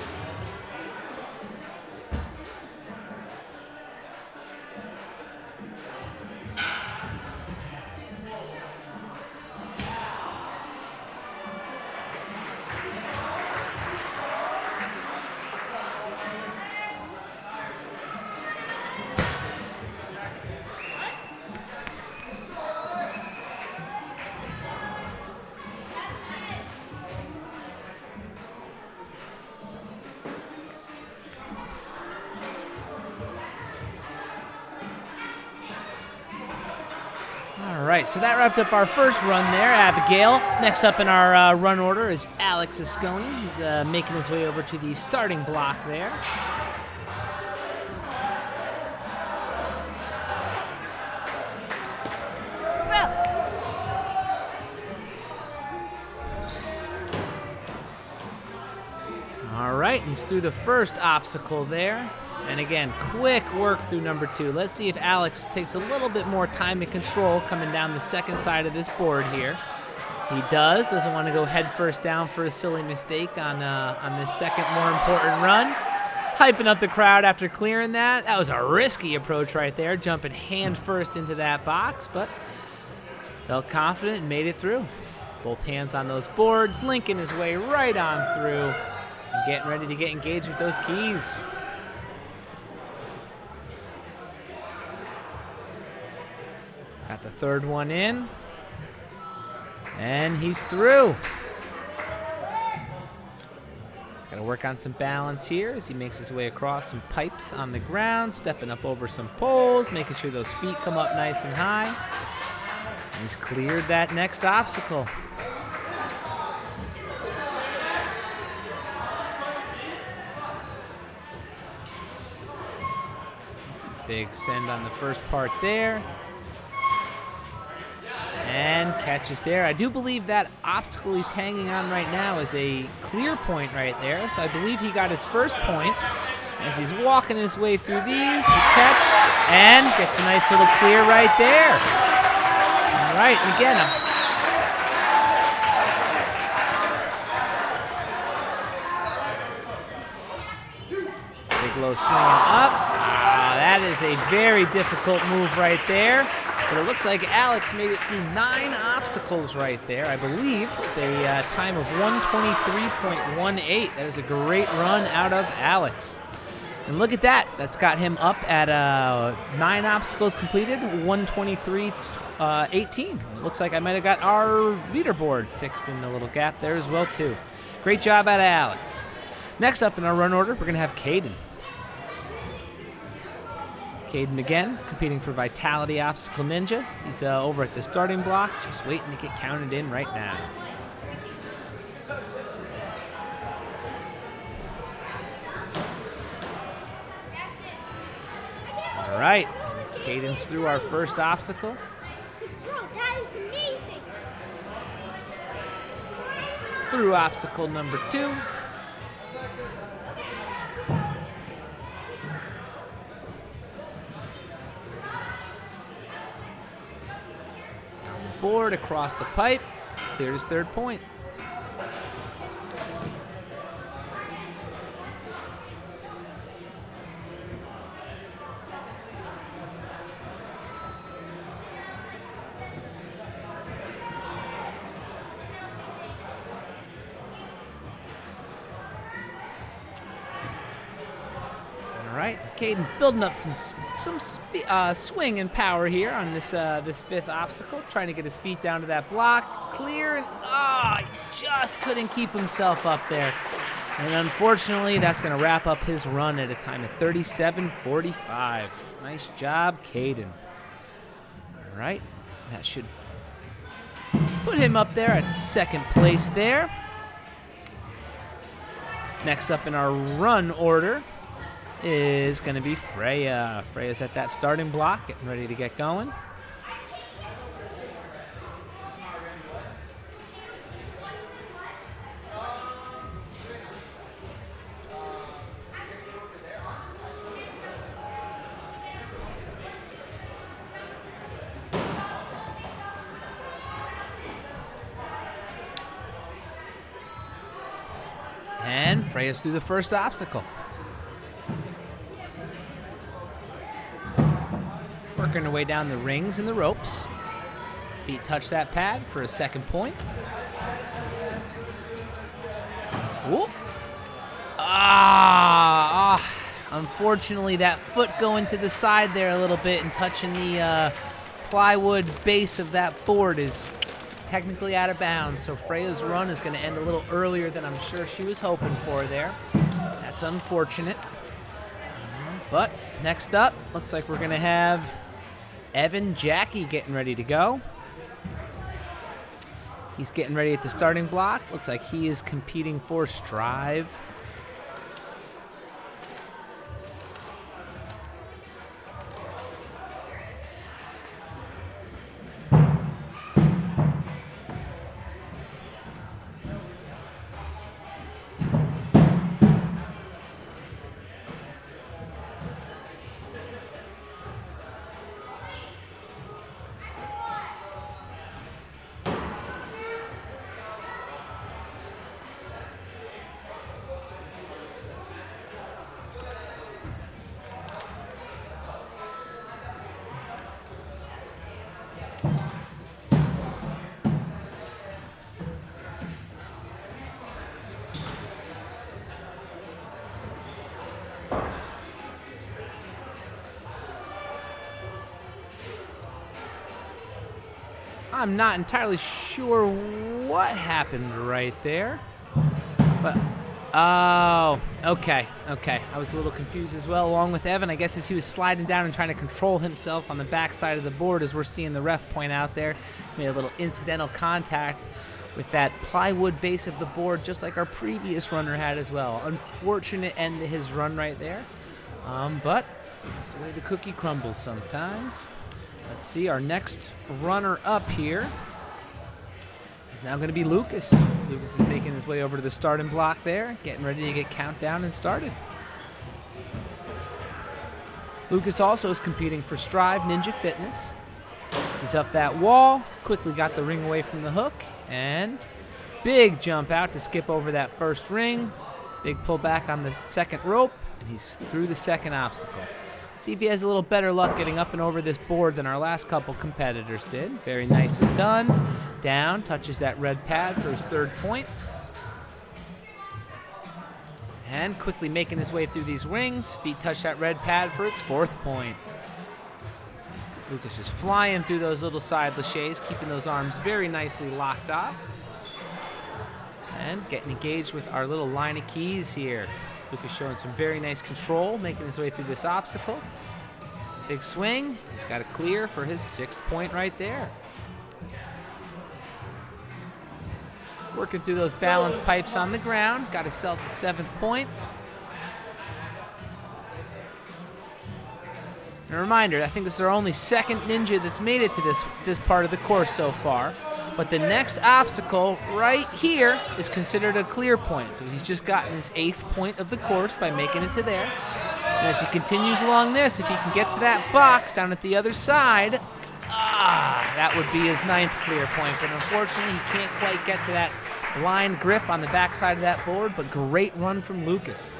All right, so that wrapped up our first run there, Abigail. Next up in our run order is Alex Asconi. He's making his way over to the starting block there. All right, he's through the first obstacle there. And again, quick work through number 2. Let's see if Alex takes a little bit more time and control coming down the second side of this board here. He doesn't want to go head first down for a silly mistake on this second more important run. Hyping up the crowd after clearing that. That was a risky approach right there, jumping hand first into that box, but felt confident and made it through. Both hands on those boards, linking his way right on through and getting ready to get engaged with those keys. Got the third one in, and he's through. He's got to work on some balance here as he makes his way across some pipes on the ground, stepping up over some poles, making sure those feet come up nice and high. And he's cleared that next obstacle. Big send on the first part there. And catches there. I do believe that obstacle he's hanging on right now is a clear point right there. So I believe he got his first point. As he's walking his way through these, he catch and gets a nice little clear right there. All right, and again, big low swinging up. That is a very difficult move right there. But it looks like Alex made it through 9 obstacles right there, I believe, with a time of 1:23.18. That was a great run out of Alex. And look at that. That's got him up at 9 obstacles completed, 1:23.18. Looks like I might have got our leaderboard fixed in the little gap there as well, too. Great job out of Alex. Next up in our run order, we're going to have Caden. Caden again is competing for Vitality Obstacle Ninja. He's over at the starting block, just waiting to get counted in right now. All right, Caden's through our first obstacle. That is amazing. Through obstacle number 2. board, across the pipe, cleared his third point. All right, Caden's building up some swing and power here on this this fifth obstacle, trying to get his feet down to that block, clear, and he just couldn't keep himself up there. And unfortunately, that's going to wrap up his run at a time of 37:45. Nice job, Caden. All right, that should put him up there at second place there. Next up in our run order is going to be Freya. Freya's at that starting block, getting ready to get going. And Freya's through the first obstacle. Working her way down the rings and the ropes. Feet touch that pad for a second point. Whoop. Unfortunately, that foot going to the side there a little bit and touching the plywood base of that board is technically out of bounds. So Freya's run is going to end a little earlier than I'm sure she was hoping for there. That's unfortunate. But next up, looks like we're going to have Evan Jackie getting ready to go. He's getting ready at the starting block. Looks like he is competing for Strive. I'm not entirely sure what happened right there, but okay. I was a little confused as well, along with Evan. I guess as he was sliding down and trying to control himself on the back side of the board, as we're seeing the ref point out there, he made a little incidental contact with that plywood base of the board, just like our previous runner had as well. Unfortunate end to his run right there, but that's the way the cookie crumbles sometimes. Let's see, our next runner up here is now going to be Lucas. Lucas is making his way over to the starting block there, getting ready to get countdown and started. Lucas also is competing for Strive Ninja Fitness. He's up that wall, quickly got the ring away from the hook, and big jump out to skip over that first ring. Big pull back on the second rope, and he's through the second obstacle. See if he has a little better luck getting up and over this board than our last couple competitors did. Very nicely done. Down, touches that red pad for his third point. And quickly making his way through these rings. Feet touch that red pad for its fourth point. Lucas is flying through those little side laches, keeping those arms very nicely locked off. And getting engaged with our little line of keys here. Lucas showing some very nice control, making his way through this obstacle. Big swing. He's got it clear for his sixth point right there. Working through those balance pipes on the ground. Got himself a seventh point. And a reminder, I think this is our only second ninja that's made it to this part of the course so far. But the next obstacle right here is considered a clear point. So he's just gotten his eighth point of the course by making it to there. And as he continues along this, if he can get to that box down at the other side, That would be his 9th clear point, but unfortunately he can't quite get to that blind grip on the backside of that board, but great run from Lucas.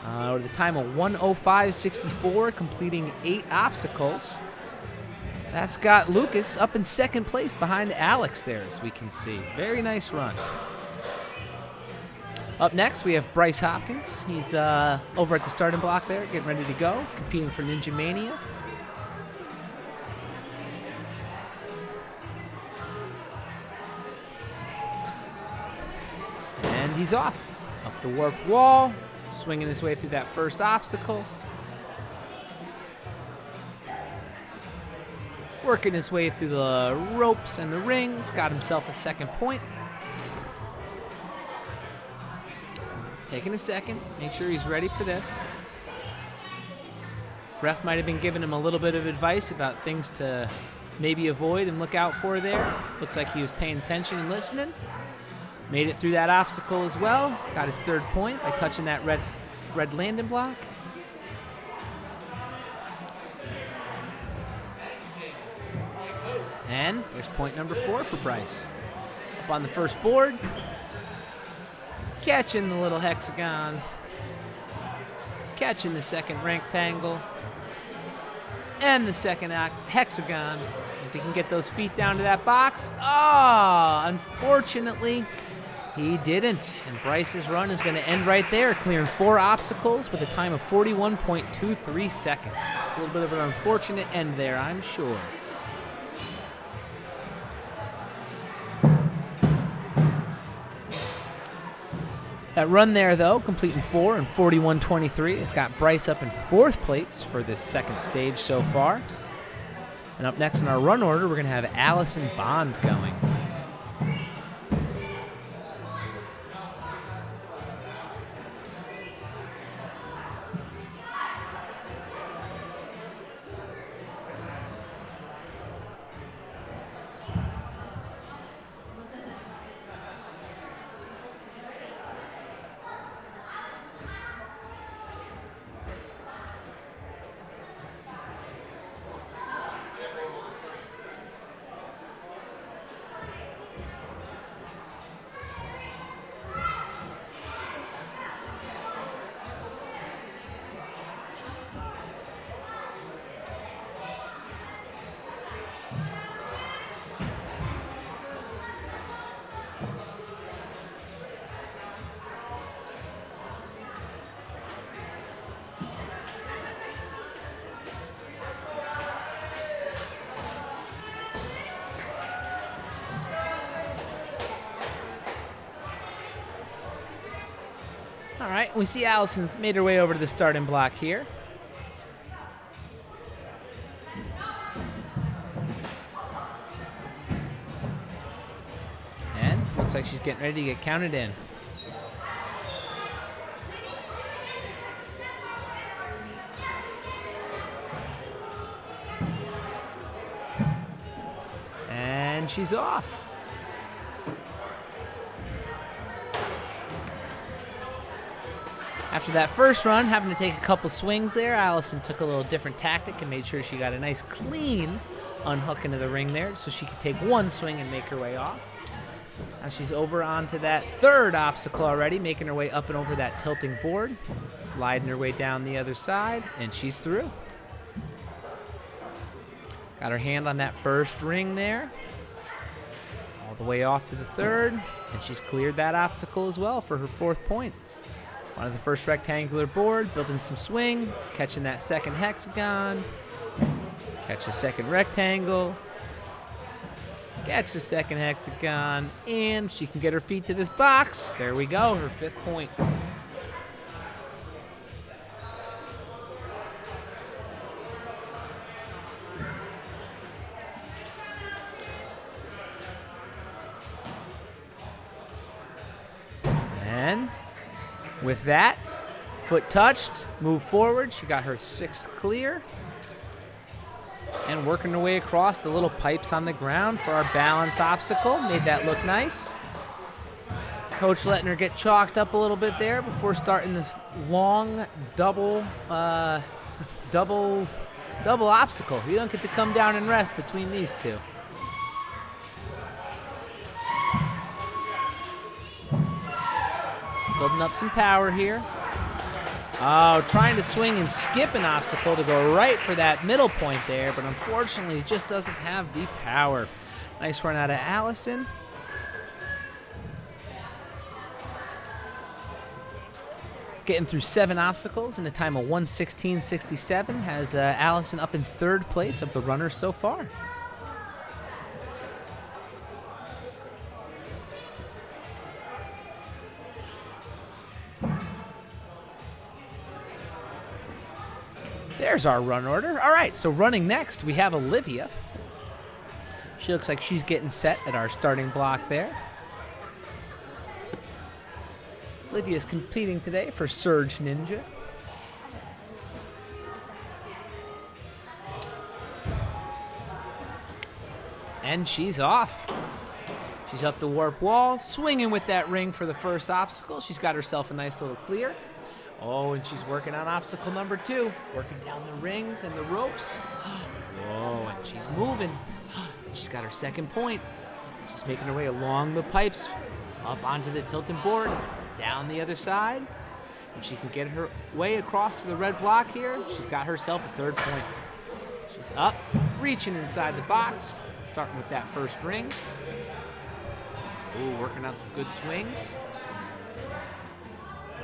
With a time of 1:05.64, completing 8 obstacles. That's got Lucas up in 2nd place behind Alex there, as we can see. Very nice run. Up next, we have Bryce Hopkins. He's over at the starting block there, getting ready to go, competing for Ninja Mania. And he's off. Up the warped wall, swinging his way through that first obstacle. Working his way through the ropes and the rings, got himself a 2nd point. Taking a second, make sure he's ready for this. Ref might have been giving him a little bit of advice about things to maybe avoid and look out for there. Looks like he was paying attention and listening. Made it through that obstacle as well. Got his 3rd point by touching that red landing block. And there's point number 4 for Bryce. Up on the first board. Catching the little hexagon. Catching the 2nd rectangle. And the 2nd hexagon. If he can get those feet down to that box. Unfortunately, he didn't. And Bryce's run is going to end right there, clearing 4 obstacles with a time of 41.23 seconds. It's a little bit of an unfortunate end there, I'm sure. That run there, though, completing 4 and 41.23, has got Bryce up in 4th place for this 2nd stage so far. And up next in our run order, we're going to have Allison Bond going. All right, we see Allison's made her way over to the starting block here. And looks like she's getting ready to get counted in. And she's off. After that first run, having to take a couple swings there, Allison took a little different tactic and made sure she got a nice clean unhook into the ring there so she could take one swing and make her way off. Now she's over onto that 3rd obstacle already, making her way up and over that tilting board, sliding her way down the other side, and she's through. Got her hand on that first ring there, all the way off to the 3rd, and she's cleared that obstacle as well for her 4th point. On the first rectangular board, building some swing, catching that 2nd hexagon, catch the 2nd rectangle, catch the 2nd hexagon, and she can get her feet to this box. There we go, her 5th point. And with that, foot touched, move forward. She got her 6th clear. And working her way across the little pipes on the ground for our balance obstacle. Made that look nice. Coach letting her get chalked up a little bit there before starting this long double Double obstacle. You don't get to come down and rest between these two. Building up some power here. Oh, trying to swing and skip an obstacle to go right for that middle point there, but unfortunately just doesn't have the power. Nice run out of Allison. Getting through 7 obstacles in a time of 1:16.67 has Allison up in 3rd place of the runners so far. There's our run order. All right, so running next, we have Olivia. She looks like she's getting set at our starting block there. Olivia's competing today for Surge Ninja. And she's off. She's up the warp wall, swinging with that ring for the first obstacle. She's got herself a nice little clear. Oh, and she's working on obstacle number 2, working down the rings and the ropes. Whoa, and she's moving. She's got her 2nd point. She's making her way along the pipes, up onto the tilting board, down the other side. If she can get her way across to the red block here, she's got herself a 3rd point. She's up, reaching inside the box, starting with that first ring. Ooh, working on some good swings.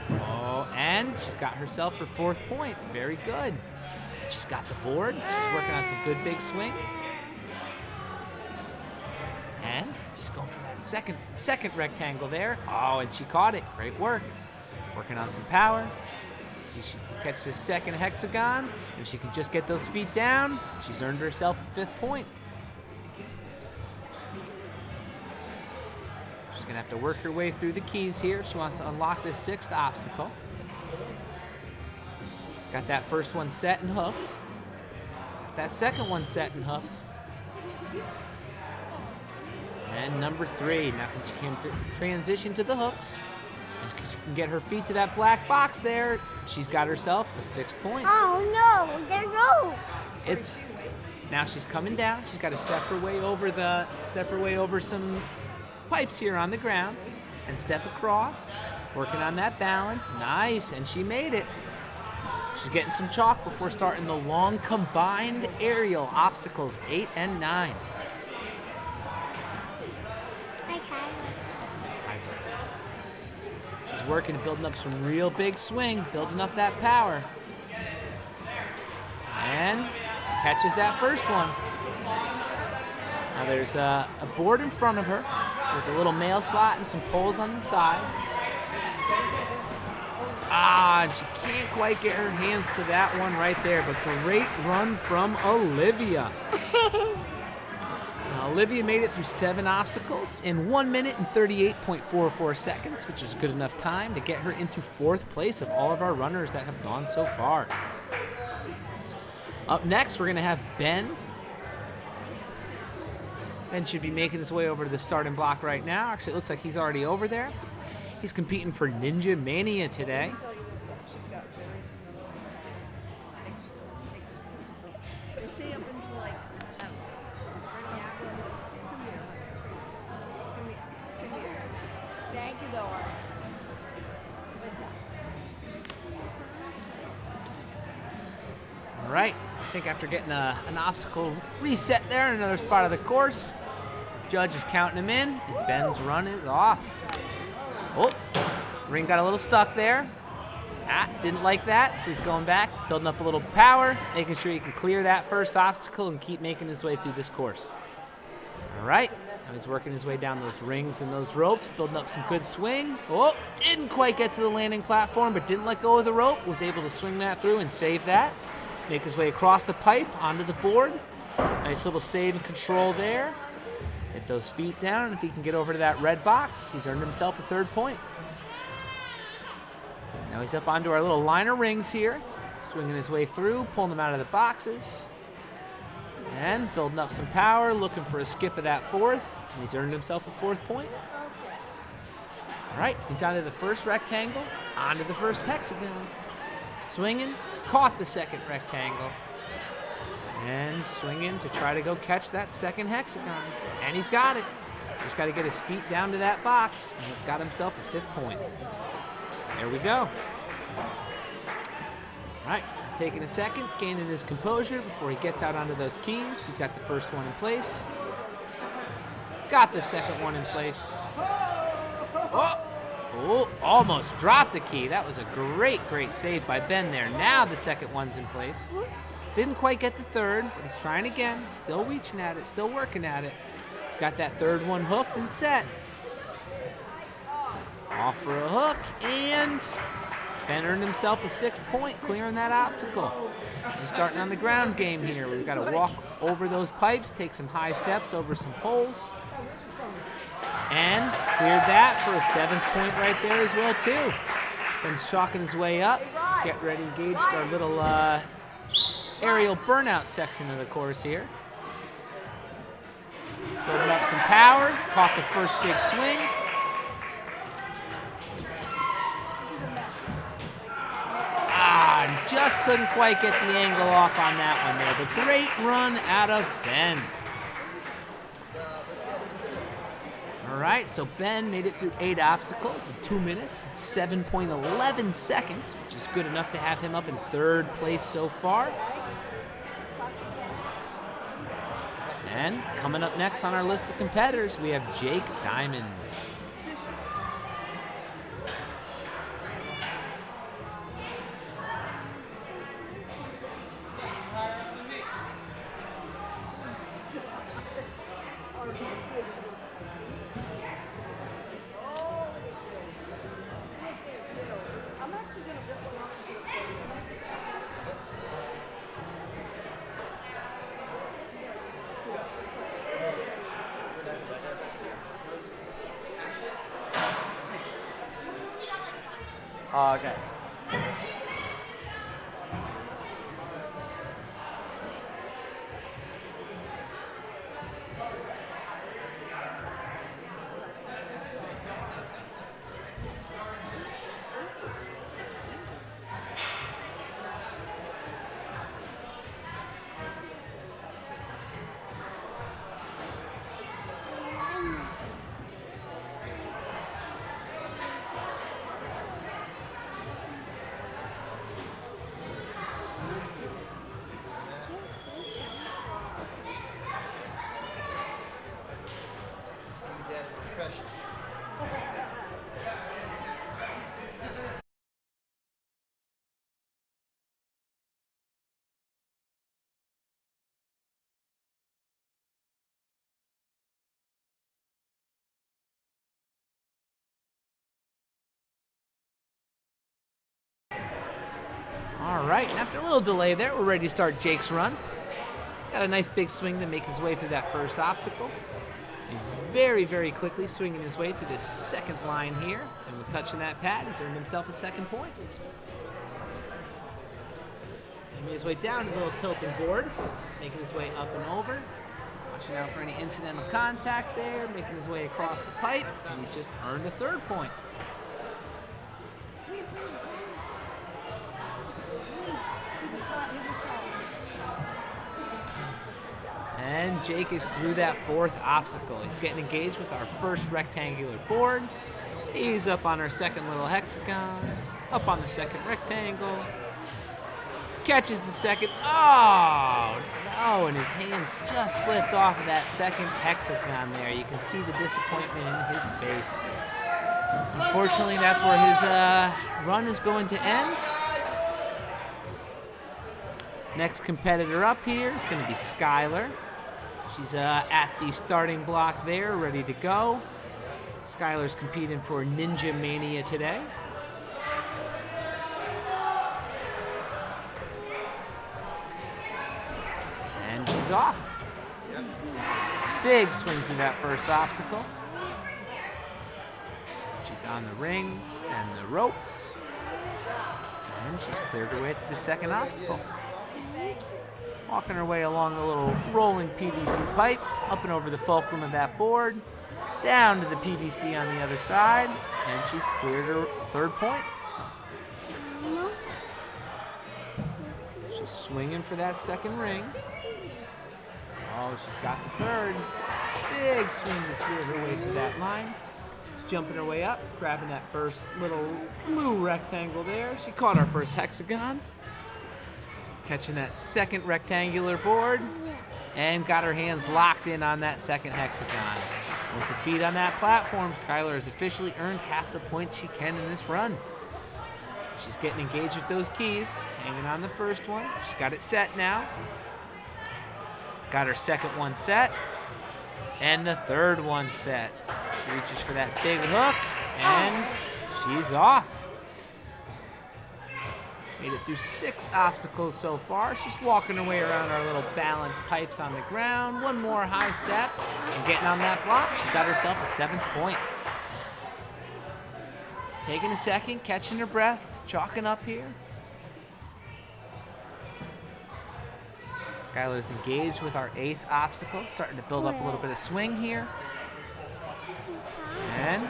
Oh, and she's got herself her 4th point. Very good. She's got the board. She's working on some good big swing. And she's going for that second rectangle there. Oh, and she caught it. Great work. Working on some power. Let's see if she can catch this 2nd hexagon. If she can just get those feet down, she's earned herself a 5th point. She's going to have to work her way through the keys here. She wants to unlock this 6th obstacle. Got that first one set and hooked. Got that 2nd one set and hooked. And number 3. Now she can transition to the hooks. And she can get her feet to that black box there. She's got herself a 6th point. Oh no, the rope. Now she's coming down. She's got to step her way over some pipes here on the ground and step across, working on that balance. Nice, and she made it. She's getting some chalk before starting the long combined aerial obstacles 8 and 9. Okay. She's working, building up some real big swing, building up that power. And catches that first one. Now there's a board in front of her with a little mail slot and some poles on the side. And she can't quite get her hands to that one right there, but great run from Olivia. Now, Olivia made it through 7 obstacles in 1 minute and 38.44 seconds, which is good enough time to get her into 4th place of all of our runners that have gone so far. Up next, we're going to have Ben. Ben should be making his way over to the starting block right now. Actually, it looks like he's already over there. He's competing for Ninja Mania today. Thank you, Dora. All right, I think after getting an obstacle reset there in another spot of the course, the judge is counting him in, and Ben's run is off. Oh, ring got a little stuck there. Didn't like that, so he's going back, building up a little power, making sure he can clear that first obstacle and keep making his way through this course. All right, now he's working his way down those rings and those ropes, building up some good swing. Oh, didn't quite get to the landing platform, but didn't let go of the rope, was able to swing that through and save that. Make his way across the pipe, onto the board. Nice little save and control there. Get those feet down, and if he can get over to that red box, he's earned himself a 3rd point. Now he's up onto our little liner rings here, swinging his way through, pulling them out of the boxes. And building up some power, looking for a skip of that 4th, and he's earned himself a 4th point. All right, he's onto the first rectangle, onto the first hexagon. Swinging, caught the 2nd rectangle. And swinging to try to go catch that second hexagon. And he's got it. Just got to get his feet down to that box, and he's got himself a 5th point. There we go. All right, taking a second, gaining his composure before he gets out onto those keys. He's got the first one in place. Got the second one in place. Oh, almost dropped the key. That was a great save by Ben there. Now the second one's in place. Didn't quite get the third, but he's trying again. Still reaching at it, still working at it. He's got that third one hooked and set. Off for a hook, and Ben earned himself a 6th point, clearing that obstacle. He's starting on the ground game here. We've got to walk over those pipes, take some high steps over some poles. And cleared that for a 7th point right there as well, too. Ben's chalking his way up. Get ready, engaged our little aerial burnout section of the course here. Building up some power. Caught the first big swing. Just couldn't quite get the angle off on that one there. But great run out of Ben. All right, so Ben made it through 8 obstacles in 2 minutes, 7.11 seconds, which is good enough to have him up in 3rd place so far. And coming up next on our list of competitors, we have Jake Diamond. Okay. All right, and after a little delay there, we're ready to start Jake's run. Got a nice big swing to make his way through that first obstacle. He's very quickly swinging his way through this second line here. And with touching that pad, he's earned himself a 2nd point. He made his way down to the little tilting board, making his way up and over. Watching out for any incidental contact there, making his way across the pipe, and he's just earned a 3rd point. And Jake is through that 4th obstacle. He's getting engaged with our first rectangular board. He's up on our 2nd little hexagon, up on the 2nd rectangle. Catches the 2nd. Oh, no, and his hands just slipped off of that 2nd hexagon there. You can see the disappointment in his face. Unfortunately, that's where his run is going to end. Next competitor up here is going to be Skylar. She's at the starting block there, ready to go. Skylar's competing for Ninja Mania today. And she's off. Big swing through that first obstacle. She's on the rings and the ropes. And she's cleared her way through the 2nd obstacle. Walking her way along the little rolling PVC pipe, up and over the fulcrum of that board, down to the PVC on the other side, and she's cleared her 3rd point. She's swinging for that 2nd ring. knows she's got the third. Big swing to clear her way to that line. She's jumping her way up, grabbing that first little blue rectangle there. She caught our first hexagon. Catching that second rectangular board. And got her hands locked in on that second hexagon. With the feet on that platform, Skylar has officially earned half the points she can in this run. She's getting engaged with those keys, hanging on the first one. She's got it set now. Got her second one set. And the third one set. She reaches for that big hook, and she's off. Made it through 6 obstacles so far. She's walking her way around our little balance pipes on the ground. One more high step, and getting on that block, she's got herself a 7th point. Taking a second, catching her breath, chalking up here. Skylar's engaged with our 8th obstacle, starting to build up a little bit of swing here. And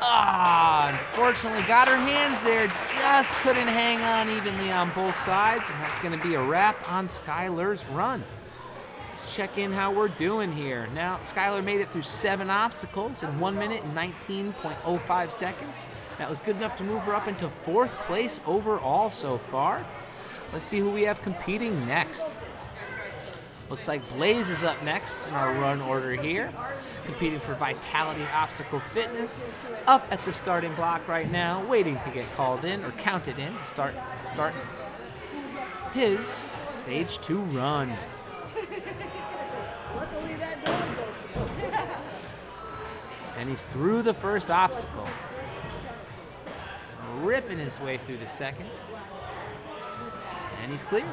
unfortunately got her hands there, just couldn't hang on evenly on both sides, and that's going to be a wrap on Skylar's run. Let's check in how we're doing here. Now, Skylar made it through 7 obstacles in 1 minute and 19.05 seconds. That was good enough to move her up into 4th place overall so far. Let's see who we have competing next. Looks like Blaze is up next in our run order here, competing for Vitality Obstacle Fitness. Up at the starting block right now, waiting to get called in or counted in to start his stage 2 run. And he's through the first obstacle, ripping his way through the second, and he's cleared.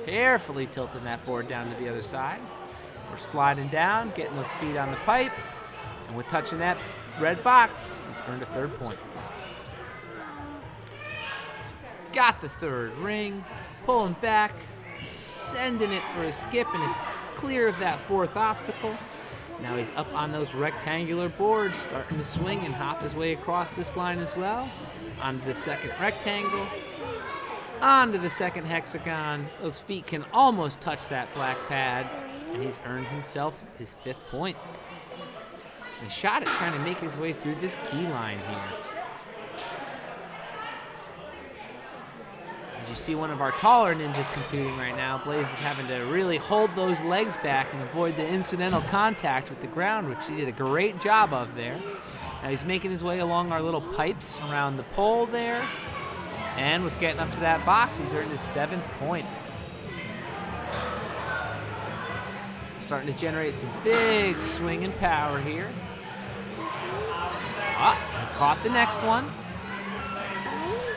Carefully tilting that board down to the other side. We're sliding down, getting those feet on the pipe, and with touching that red box, he's earned a 3rd point. Got the 3rd ring, pulling back, sending it for a skip, and it's clear of that 4th obstacle. Now he's up on those rectangular boards, starting to swing and hop his way across this line as well. Onto the second rectangle. Onto the second hexagon. Those feet can almost touch that black pad, and he's earned himself his 5th point. And he shot at trying to make his way through this key line here. As you see one of our taller ninjas competing right now, Blaze is having to really hold those legs back and avoid the incidental contact with the ground, which he did a great job of there. Now he's making his way along our little pipes around the pole there. And with getting up to that box, he's earned his 7th point. Starting to generate some big swing and power here. He caught the next one.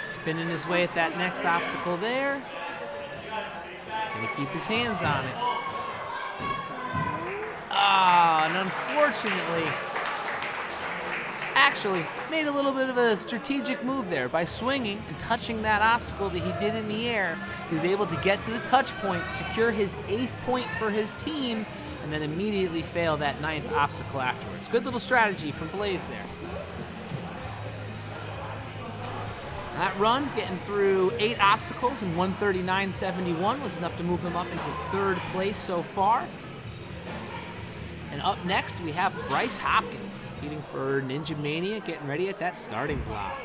Spinning his way at that next obstacle there. Can he keep his hands on it? And unfortunately, actually made a little bit of a strategic move there by swinging and touching that obstacle that he did in the air. He was able to get to the touch point, secure his 8th point for his team, and then immediately fail that 9th obstacle afterwards. Good little strategy from Blaze there. That run, getting through 8 obstacles in 1:39.71, was enough to move him up into 3rd place so far. And up next, we have Bryce Hopkins competing for Ninja Mania, getting ready at that starting block.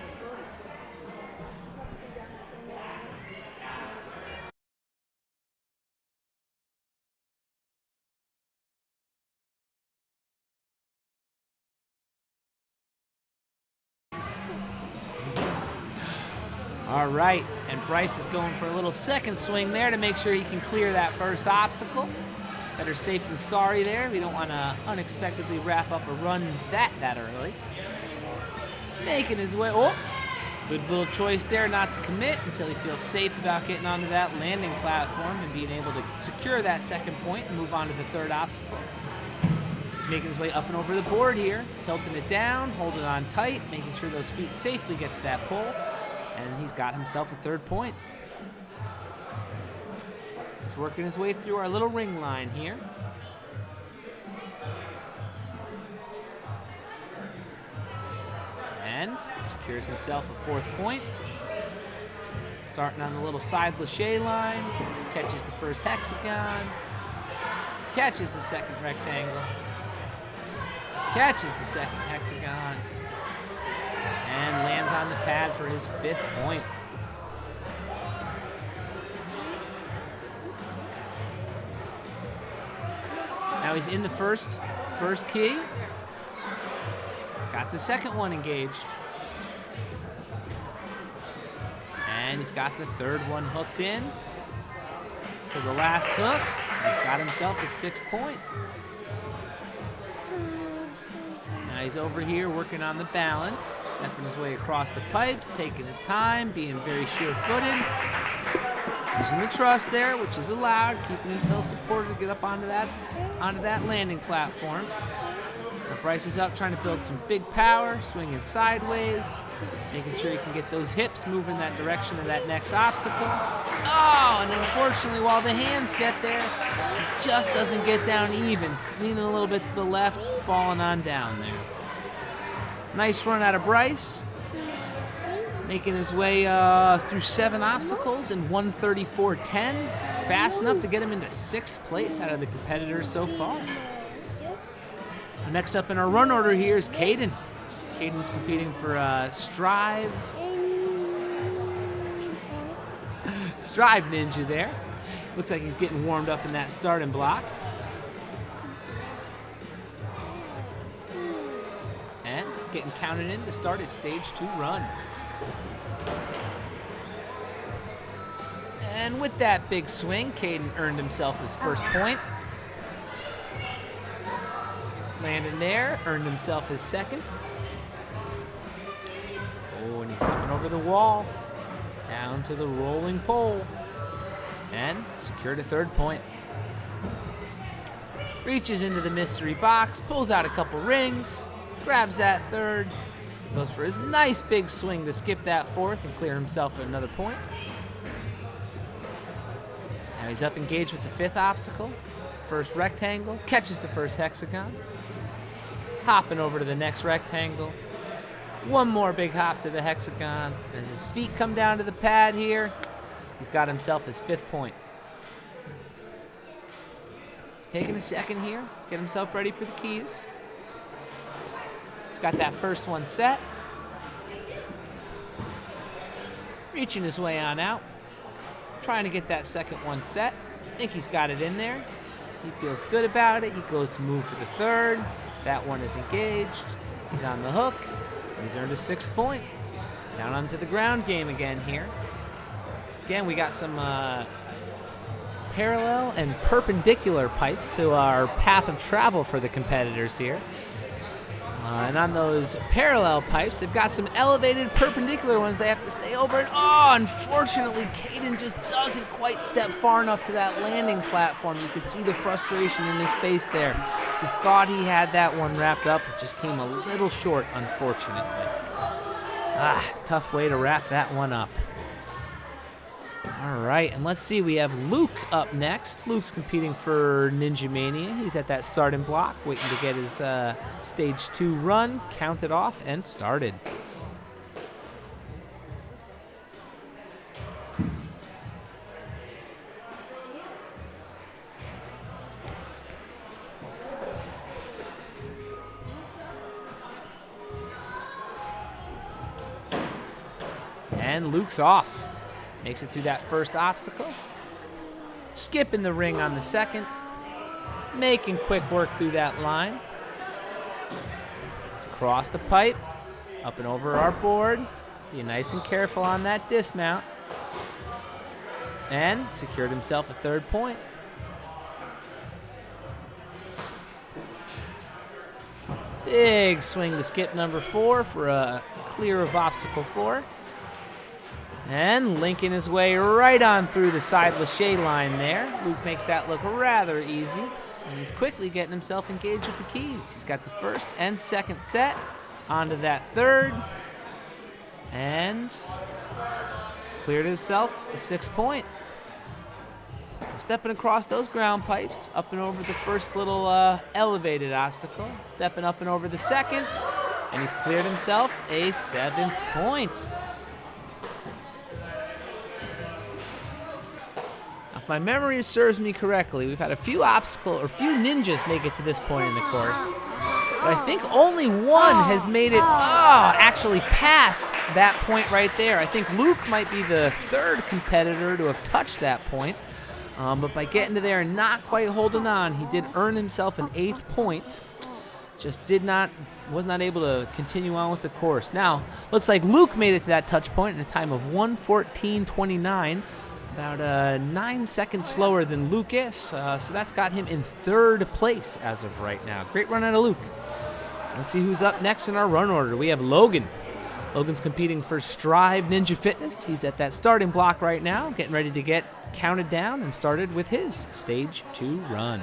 All right, and Bryce is going for a little second swing there to make sure he can clear that first obstacle. Better safe than sorry there. We don't want to unexpectedly wrap up a run that early. Making his way, good little choice there not to commit until he feels safe about getting onto that landing platform and being able to secure that 2nd point and move on to the 3rd obstacle. He's making his way up and over the board here, tilting it down, holding on tight, making sure those feet safely get to that pole, and he's got himself a 3rd point. He's working his way through our little ring line here. And secures himself a 4th point. Starting on the little side lache line. Catches the first hexagon. Catches the second rectangle. Catches the second hexagon. And lands on the pad for his 5th point. Now he's in the first key. Got the second one engaged. And he's got the 3rd one hooked in to the last hook. He's got himself a 6th point. Now he's over here working on the balance, stepping his way across the pipes, taking his time, being very sure-footed. Using the truss there, which is allowed, keeping himself supported to get up onto that landing platform. Now Bryce is up trying to build some big power, swinging sideways, making sure he can get those hips moving that direction of that next obstacle. Oh, and unfortunately, while the hands get there, he just doesn't get down even. Leaning a little bit to the left, falling on down there. Nice run out of Bryce. Making his way through 7 obstacles in 1:34.10. It's fast enough to get him into 6th place out of the competitors so far. Next up in our run order here is Caden. Caden's competing for Strive Ninja there. Looks like he's getting warmed up in that starting block. And he's getting counted in to start his stage 2 run. And with that big swing, Caden earned himself his 1st point. Landing there, earned himself his 2nd. Oh, and he's hopping over the wall, down to the rolling pole, and secured a 3rd point. Reaches into the mystery box, pulls out a couple rings, grabs that 3rd, goes for his nice big swing to skip that 4th and clear himself another point. Now he's up engaged with the 5th obstacle. First rectangle, catches the first hexagon. Hopping over to the next rectangle. One more big hop to the hexagon. As his feet come down to the pad here, he's got himself his 5th point. He's taking a second here, get himself ready for the keys. He's got that first one set. Reaching his way on out. Trying to get that second one set. I think he's got it in there. He feels good about it. He goes to move for the 3rd. That one is engaged. He's on the hook. He's earned his 6th point. Down onto the ground game again here. Again, we got some parallel and perpendicular pipes to our path of travel for the competitors here. And on those parallel pipes, they've got some elevated perpendicular ones they have to stay over. And unfortunately, Caden just doesn't quite step far enough to that landing platform. You could see the frustration in his face there. He thought he had that one wrapped up. It just came a little short, unfortunately. Tough way to wrap that one up. All right, and let's see. We have Luke up next. Luke's competing for Ninja Mania. He's at that starting block, waiting to get his stage 2 run counted off and started. And Luke's off. Makes it through that first obstacle. Skipping the ring on the 2nd. Making quick work through that line. It's across the pipe. Up and over our board. Be nice and careful on that dismount. And secured himself a 3rd point. Big swing to skip number 4 for a clear of obstacle 4. And linking his way right on through the side lache line there. Luke makes that look rather easy. And he's quickly getting himself engaged with the keys. He's got the 1st and 2nd set. Onto that 3rd. And cleared himself a 6th point. Stepping across those ground pipes. Up and over the first little elevated obstacle. Stepping up and over the 2nd. And he's cleared himself a 7th point. If my memory serves me correctly, we've had a few ninjas make it to this point in the course. But I think only one has made it, actually past that point right there. I think Luke might be the 3rd competitor to have touched that point. But by getting to there and not quite holding on, he did earn himself an 8th point. Just was not able to continue on with the course. Now, looks like Luke made it to that touch point in a time of 1:14.29. About 9 seconds slower than Luke is, so that's got him in 3rd place as of right now. Great run out of Luke. Let's see who's up next in our run order. We have Logan. Logan's competing for Strive Ninja Fitness. He's at that starting block right now, getting ready to get counted down and started with his Stage 2 run.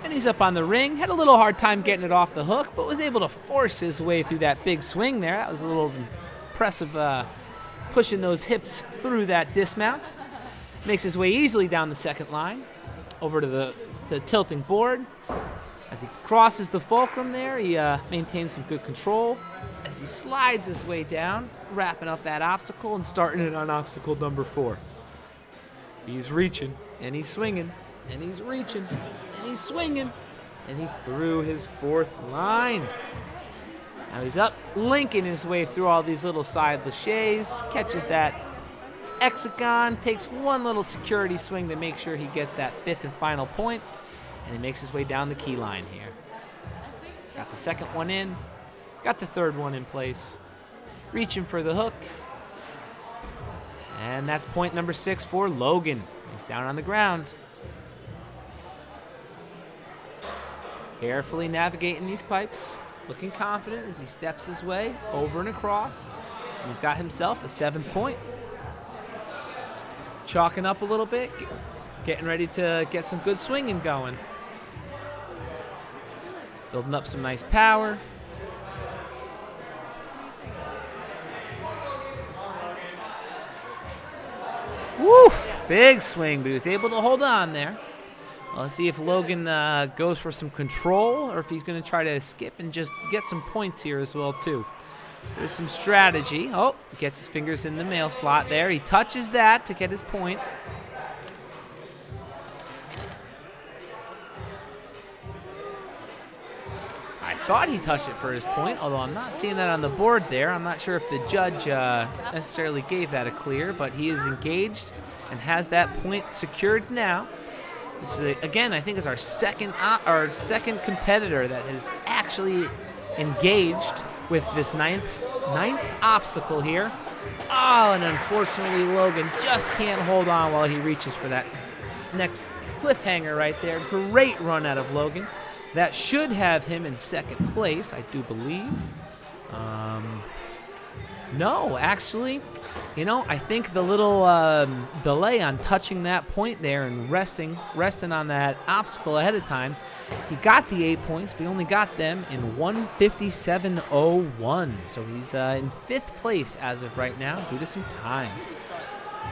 And he's up on the ring. Had a little hard time getting it off the hook, but was able to force his way through that big swing there. That was a little impressive, pushing those hips through that dismount. Makes his way easily down the 2nd line, over to the tilting board. As he crosses the fulcrum there, he maintains some good control. As he slides his way down, wrapping up that obstacle and starting it on obstacle number 4. He's reaching, and he's swinging, and he's reaching, and he's swinging, and he's through his 4th line. Now he's up, linking his way through all these little side laches, catches that hexagon, takes one little security swing to make sure he gets that 5th and final point, and he makes his way down the key line here. Got the 2nd one in, got the 3rd one in place, reaching for the hook, and that's point number 6 for Logan. He's down on the ground. Carefully navigating these pipes, looking confident as he steps his way over and across. And he's got himself a 7th point. Chalking up a little bit, getting ready to get some good swinging going. Building up some nice power. Woo! Big swing, but he was able to hold on there. Well, let's see if Logan goes for some control or if he's going to try to skip and just get some points here as well, too. There's some strategy. Oh, gets his fingers in the mail slot there. He touches that to get his point. I thought he touched it for his point, although I'm not seeing that on the board there. I'm not sure if the judge necessarily gave that a clear, but he is engaged and has that point secured now. This is, again, I think is our second competitor that has actually engaged with this ninth obstacle here. Oh, and unfortunately Logan just can't hold on while he reaches for that next cliffhanger right there. Great run out of Logan. That should have him in 2nd place, I do believe. No, actually, I think the little delay on touching that point there and resting on that obstacle ahead of time, he got the 8 points, but he only got them in 1:57.01. So he's in 5th place as of right now due to some time.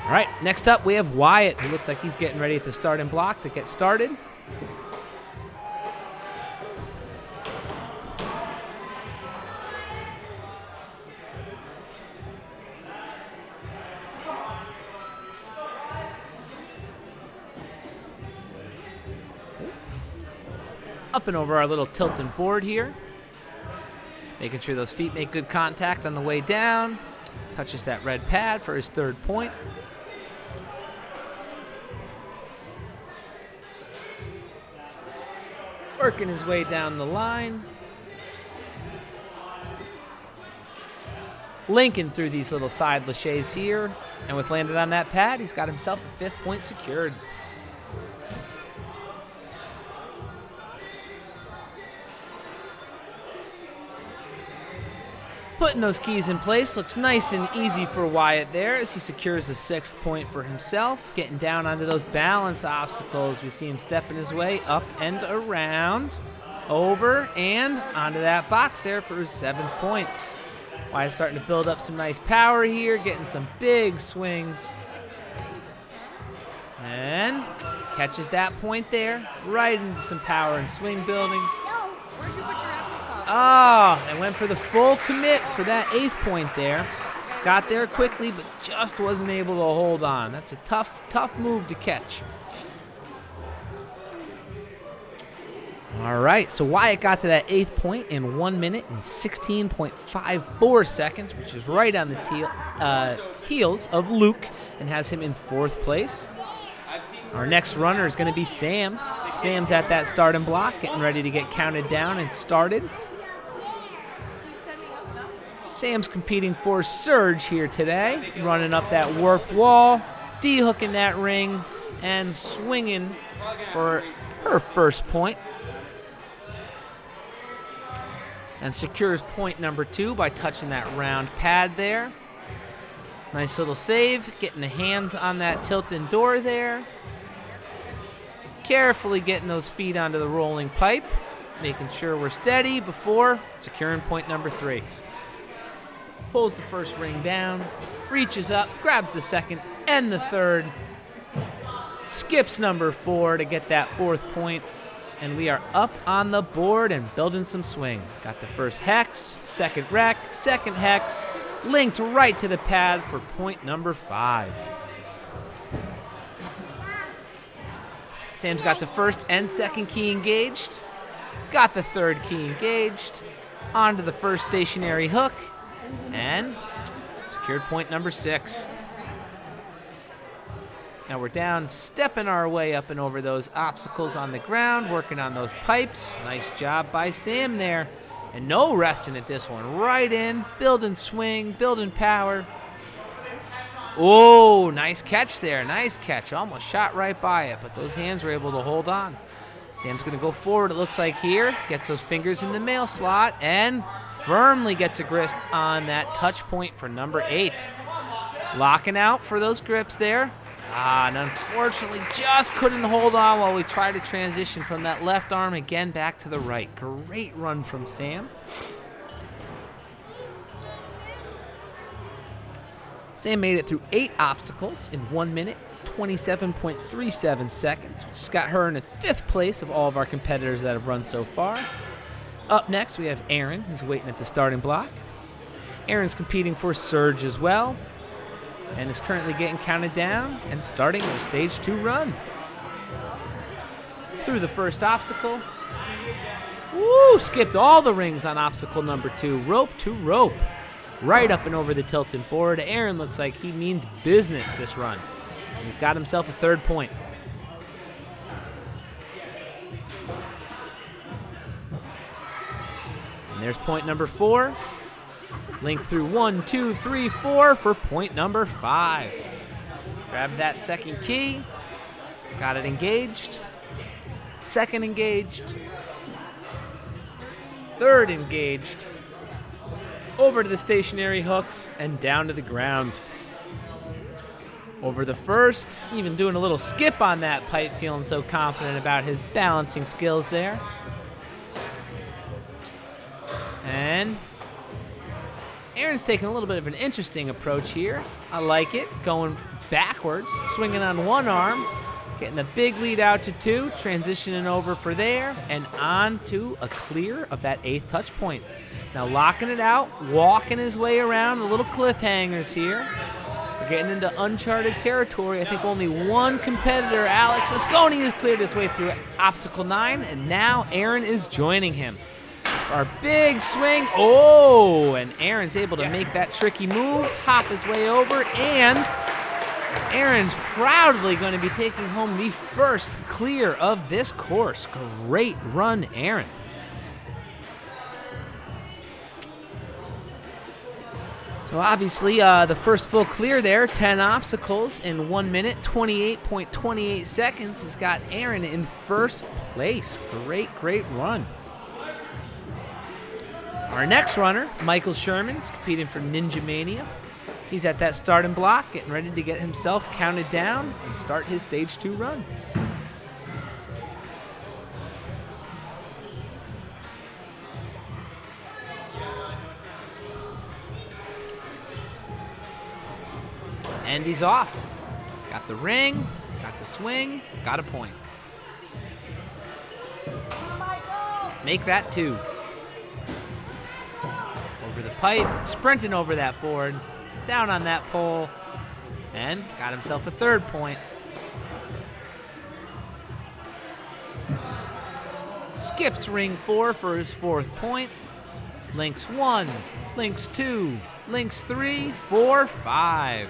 All right, next up we have Wyatt, who looks like he's getting ready at the starting block to get started. Up and over our little tilting board here. Making sure those feet make good contact on the way down. Touches that red pad for his 3rd point. Working his way down the line. Linking through these little side laches here. And with landed on that pad, he's got himself a 5th point secured. Putting those keys in place looks nice and easy for Wyatt there as he secures a 6th point for himself. Getting down onto those balance obstacles. We see him stepping his way up and around, over and onto that box there for his 7th point. Wyatt's starting to build up some nice power here, getting some big swings. And catches that point there, right into some power and swing building. Where'd you put your applesauce? Oh, and went for the full commit for that 8th point there. Got there quickly, but just wasn't able to hold on. That's a tough move to catch. All right, so Wyatt got to that 8th point in 1 minute and 16.54 seconds, which is right on the heels of Luke and has him in 4th place. Our next runner is going to be Sam. Sam's at that starting block, getting ready to get counted down and started. Sam's competing for Surge here today, running up that warped wall, D-hooking that ring, and swinging for her first point. And secures point number 2 by touching that round pad there. Nice little save, getting the hands on that tilting door there. Carefully getting those feet onto the rolling pipe, making sure we're steady before securing point number 3. Pulls the first ring down, reaches up, grabs the 2nd and the 3rd. Skips number 4 to get that 4th point. And we are up on the board and building some swing. Got the first hex, 2nd rec, 2nd hex, linked right to the pad for point number 5. Sam's got the 1st and 2nd key engaged. Got the 3rd key engaged. Onto the 1st stationary hook. And secured point number 6. Now we're down, stepping our way up and over those obstacles on the ground, working on those pipes. Nice job by Sam there. And no resting at this one. Right in, building swing, building power. Oh, nice catch there. Nice catch. Almost shot right by it, but those hands were able to hold on. Sam's going to go forward, it looks like here. Gets those fingers in the mail slot and firmly gets a grip on that touch point for number 8. Locking out for those grips there. And unfortunately just couldn't hold on while we tried to transition from that left arm again back to the right. Great run from Sam. Sam made it through 8 obstacles in 1 minute, 27.37 seconds, which has got her in the 5th place of all of our competitors that have run so far. Up next, we have Aaron, who's waiting at the starting block. Aaron's competing for Surge as well, and is currently getting counted down and starting their stage 2 run. Through the first obstacle. Woo! Skipped all the rings on obstacle number 2. Rope to rope. Right up and over the tilting board. Aaron looks like he means business this run. And he's got himself a 3rd point. And there's point number 4. Link through 1, 2, 3, 4 for point number 5. Grab that 2nd key. Got it engaged. 2nd engaged. 3rd engaged. Over to the stationary hooks and down to the ground. Over the 1st, even doing a little skip on that pipe, feeling so confident about his balancing skills there. And Aaron's taking a little bit of an interesting approach here. I like it. Going backwards, swinging on one arm, getting the big lead out to 2, transitioning over for there, and on to a clear of that 8th touch point. Now locking it out, walking his way around the little cliffhangers here. We're getting into uncharted territory. I think only one competitor, Alex Asconi, has cleared his way through obstacle 9, and now Aaron is joining him. Our big swing. Oh, and Aaron's able to make that tricky move, hop his way over, and Aaron's proudly going to be taking home the first clear of this course. Great run, Aaron. So obviously the first full clear there, 10 obstacles in 1 minute, 28.28 seconds, has got Aaron in first place. Great run. Our next runner, Michael Sherman, is competing for Ninja Mania. He's at that starting block, getting ready to get himself counted down and start his stage 2 run. And he's off. Got the ring, got the swing, got a point. Make that 2. Over the pipe, sprinting over that board, down on that pole, and got himself a 3rd point. Skips ring 4 for his 4th point. Links 1, links 2, links 3, 4, 5.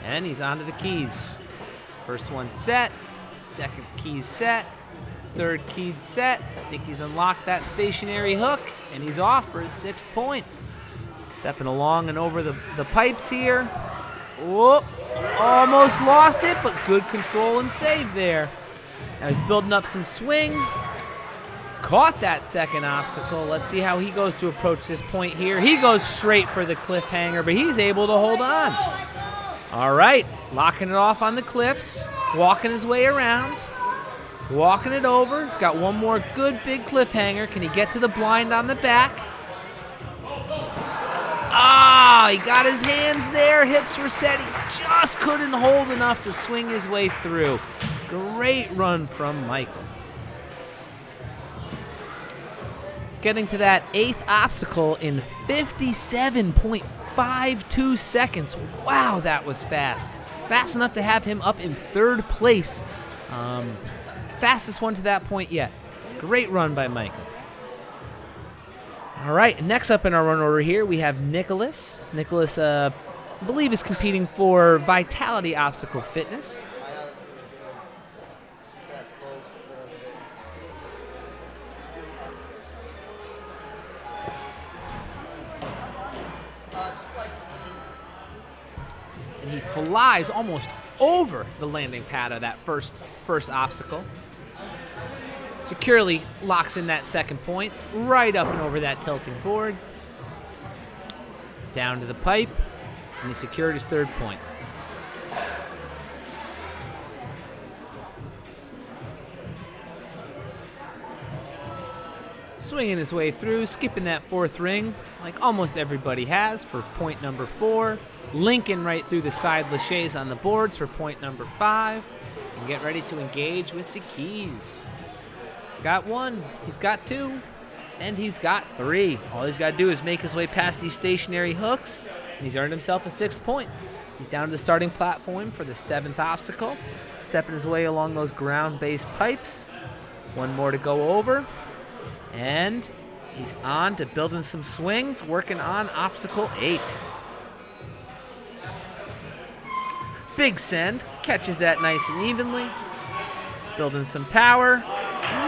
And he's onto the keys. First one set, second key set, third key set. I think he's unlocked that stationary hook, and he's off for his 6th point. Stepping along and over the pipes here. Whoop, almost lost it, but good control and save there. Now he's building up some swing. Caught that second obstacle. Let's see how he goes to approach this point here. He goes straight for the cliffhanger, but he's able to hold on. All right, locking it off on the cliffs, walking his way around, walking it over. He's got one more good big cliffhanger. Can he get to the blind on the back? Ah, he got his hands there. Hips were set. He just couldn't hold enough to swing his way through. Great run from Michael. Getting to that 8th obstacle in 57.52 seconds. Wow, that was fast. Fast enough to have him up in 3rd place. Fastest one to that point yet. Great run by Michael. All right, next up in our run order here, we have Nicholas. Nicholas, I believe, is competing for Vitality Obstacle Fitness. And he flies almost over the landing pad of that first obstacle. Securely locks in that 2nd point, right up and over that tilting board. Down to the pipe, and he secured his 3rd point. Swinging his way through, skipping that 4th ring, like almost everybody has, for point number 4. Linking right through the side laches on the boards for point number 5. And get ready to engage with the keys. Got 1, he's got 2, and he's got 3. All he's got to do is make his way past these stationary hooks, and he's earned himself a 6th point. He's down to the starting platform for the 7th obstacle, stepping his way along those ground-based pipes. 1 more to go over, and he's on to building some swings, working on obstacle 8. Big send, catches that nice and evenly, building some power.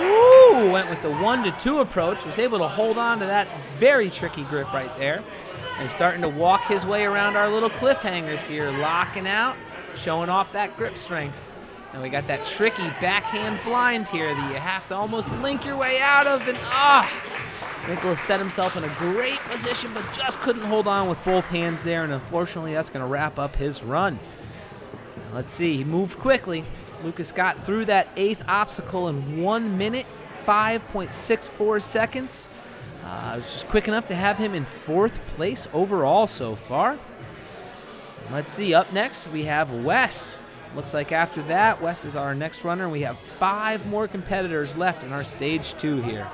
Woo! Went with the 1-2 approach, was able to hold on to that very tricky grip right there. And starting to walk his way around our little cliffhangers here, locking out, showing off that grip strength. And we got that tricky backhand blind here that you have to almost link your way out of. And Nicholas set himself in a great position, but just couldn't hold on with both hands there. And unfortunately, that's going to wrap up his run. Let's see, he moved quickly. Lucas got through that 8th obstacle in 1 minute, 5.64 seconds. It was just quick enough to have him in 4th place overall so far. Let's see, up next we have Wes. Looks like after that, Wes is our next runner, and we have 5 more competitors left in our stage 2 here.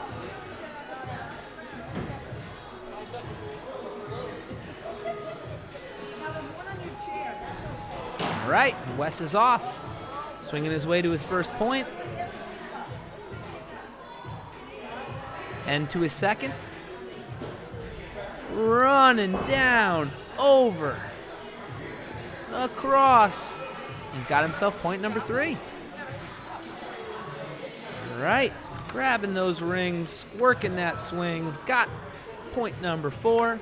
All right, Wes is off. Swinging his way to his 1st point. And to his 2nd. Running down, over, across, and got himself point number 3. All right, grabbing those rings, working that swing, got point number 4.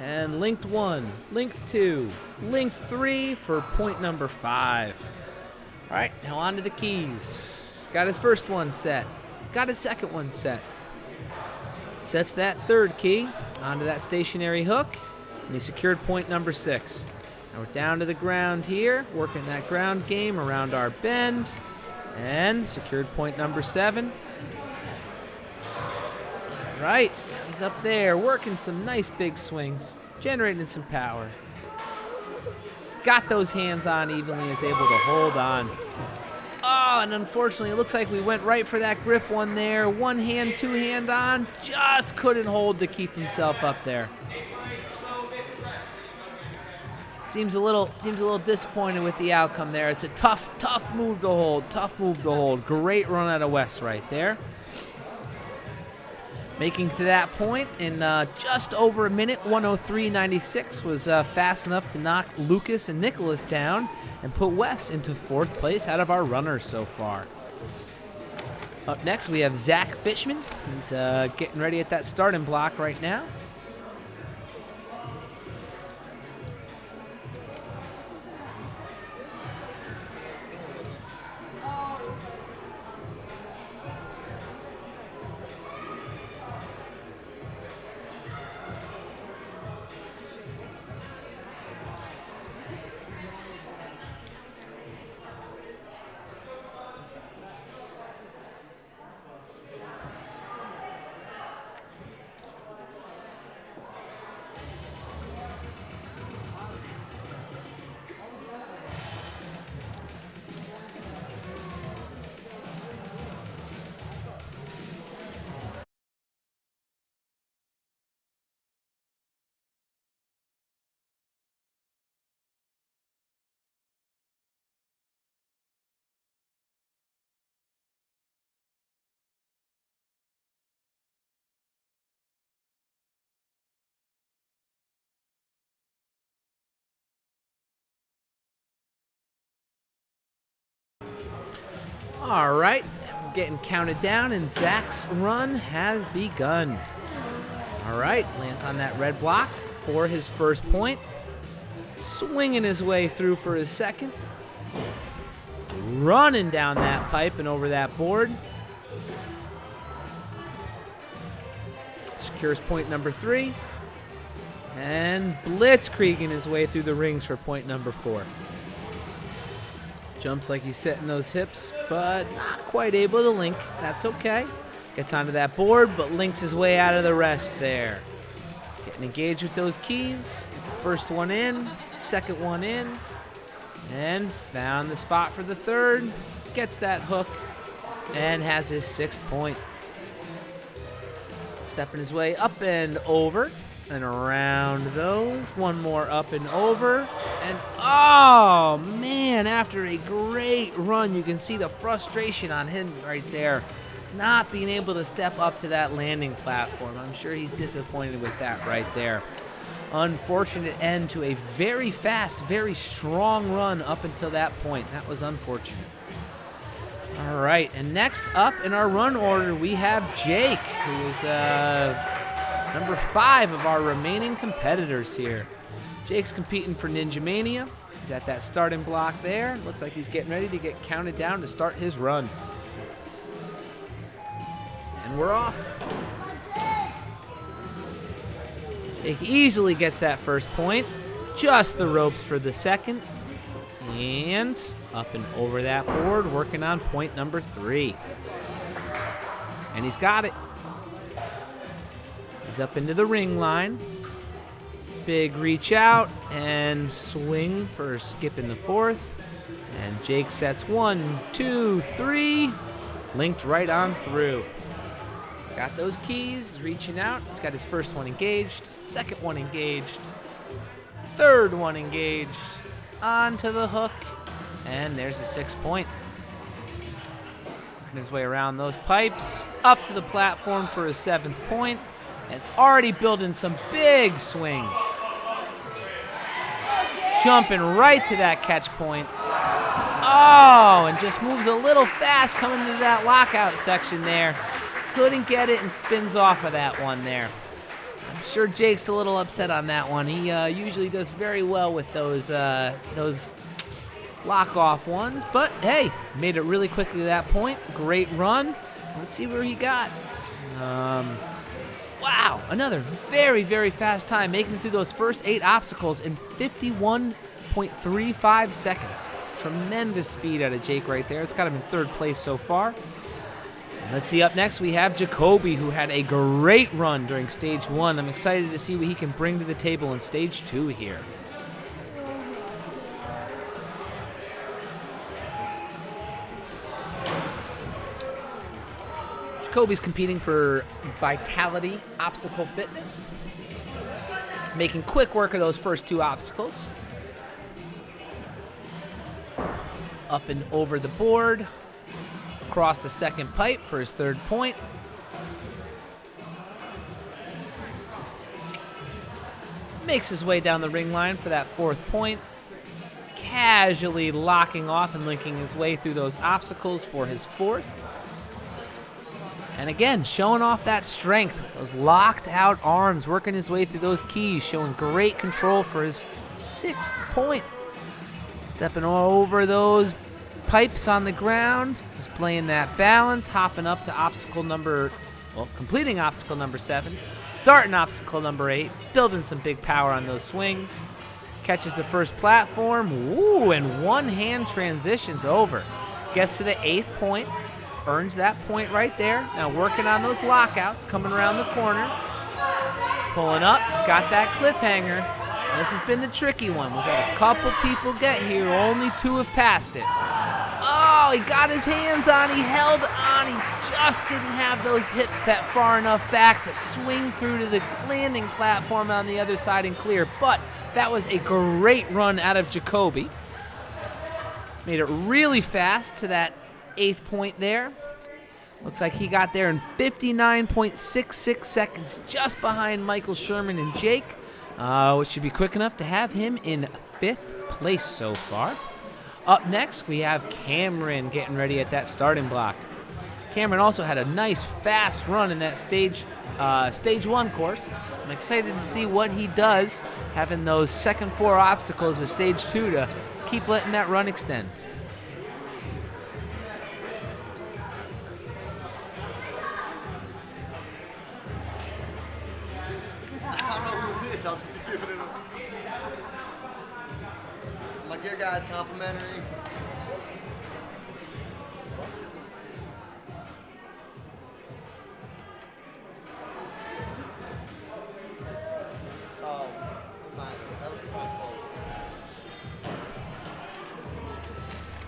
And linked 1, linked 2, linked 3 for point number 5. All right, now on to the keys. Got his 1st one set. Got his 2nd one set. Sets that 3rd key onto that stationary hook, and he secured point number 6. Now we're down to the ground here, working that ground game around our bend, and secured point number 7. All right, he's up there working some nice big swings, generating some power. got those hands on evenly, is able to hold on. Oh, and unfortunately, it looks like we went right for that grip one there. One hand, two hand on, just couldn't hold to keep himself up there. Seems a little disappointed with the outcome there. It's a tough move to hold. Great run out of Wes right there. Making to that point in just over a minute, 1:03.96 was fast enough to knock Lucas and Nicholas down and put Wes into 4th place out of our runners so far. Up next, we have Zach Fishman. He's getting ready at that starting block right now. All right, we're getting counted down, and Zach's run has begun. All right, lands on that red block for his first point. Swinging his way through for his second. Running down that pipe and over that board. Secures point number 3. And blitzkrieging his way through the rings for point number 4. Jumps like he's setting those hips, but not quite able to link. That's okay. Gets onto that board, but links his way out of the rest there. Getting engaged with those keys. First one in, second one in, and found the spot for the third. Gets that hook and has his 6th point. Stepping his way up and over and around those. One more up and over. And oh man, after a great run, you can see the frustration on him right there. Not being able to step up to that landing platform. I'm sure he's disappointed with that right there. Unfortunate end to a very fast, very strong run up until that point. That was unfortunate. All right, and next up in our run order, we have Jake, who is number 5 of our remaining competitors here. Jake's competing for Ninja Mania. He's at that starting block there. Looks like he's getting ready to get counted down to start his run. And we're off. Jake easily gets that first point. Just the ropes for the second. And up and over that board, working on point number 3. And he's got it. He's up into the ring line. Big reach out and swing for skipping the 4th. And Jake sets 1, 2, 3. Linked right on through. Got those keys, reaching out. He's got his first one engaged, second one engaged, third one engaged, onto the hook, and there's a 6th point. Working his way around those pipes, up to the platform for his 7th point, and already building some big swings. Jumping right to that catch point. Oh, and just moves a little fast coming into that lockout section there. Couldn't get it and spins off of that one there. I'm sure Jake's a little upset on that one. He usually does very well with those lock-off ones. But, hey, made it really quickly to that point. Great run. Let's see where he got. Wow, another very, very fast time, making it through those first 8 obstacles in 51.35 seconds. Tremendous speed out of Jake right there. It's got him in 3rd place so far. Let's see, up next we have Jacoby, who had a great run during stage 1. I'm excited to see what he can bring to the table in stage 2 here. Jacoby's competing for Vitality Obstacle Fitness, making quick work of those first two obstacles. Up and over the board, across the second pipe for his third point. Makes his way down the ring line for that fourth point, casually locking off and linking his way through those obstacles for his fourth. And again, showing off that strength, those locked out arms, working his way through those keys, showing great control for his sixth point. Stepping over those pipes on the ground, displaying that balance, hopping up to completing obstacle number 7, starting obstacle number 8, building some big power on those swings. Catches the first platform, and one-hand transitions over. Gets to the 8th point, earns that point right there. Now working on those lockouts, coming around the corner, pulling up, he's got that cliffhanger. This has been the tricky one. We've had a couple people get here, only 2 have passed it. Oh, he got his hands on, he held on, he just didn't have those hips set far enough back to swing through to the landing platform on the other side and clear. But that was a great run out of Jacoby. Made it really fast to that 8th point there. Looks like he got there in 59.66 seconds, just behind Michael Sherman and Jake, which should be quick enough to have him in 5th place so far. Up next, we have Cameron getting ready at that starting block. Cameron also had a nice fast run in that stage 1 course. I'm excited to see what he does, having those second 4 obstacles of stage 2 to keep letting that run extend. My gear guy's complimentary. Oh, that was my fault.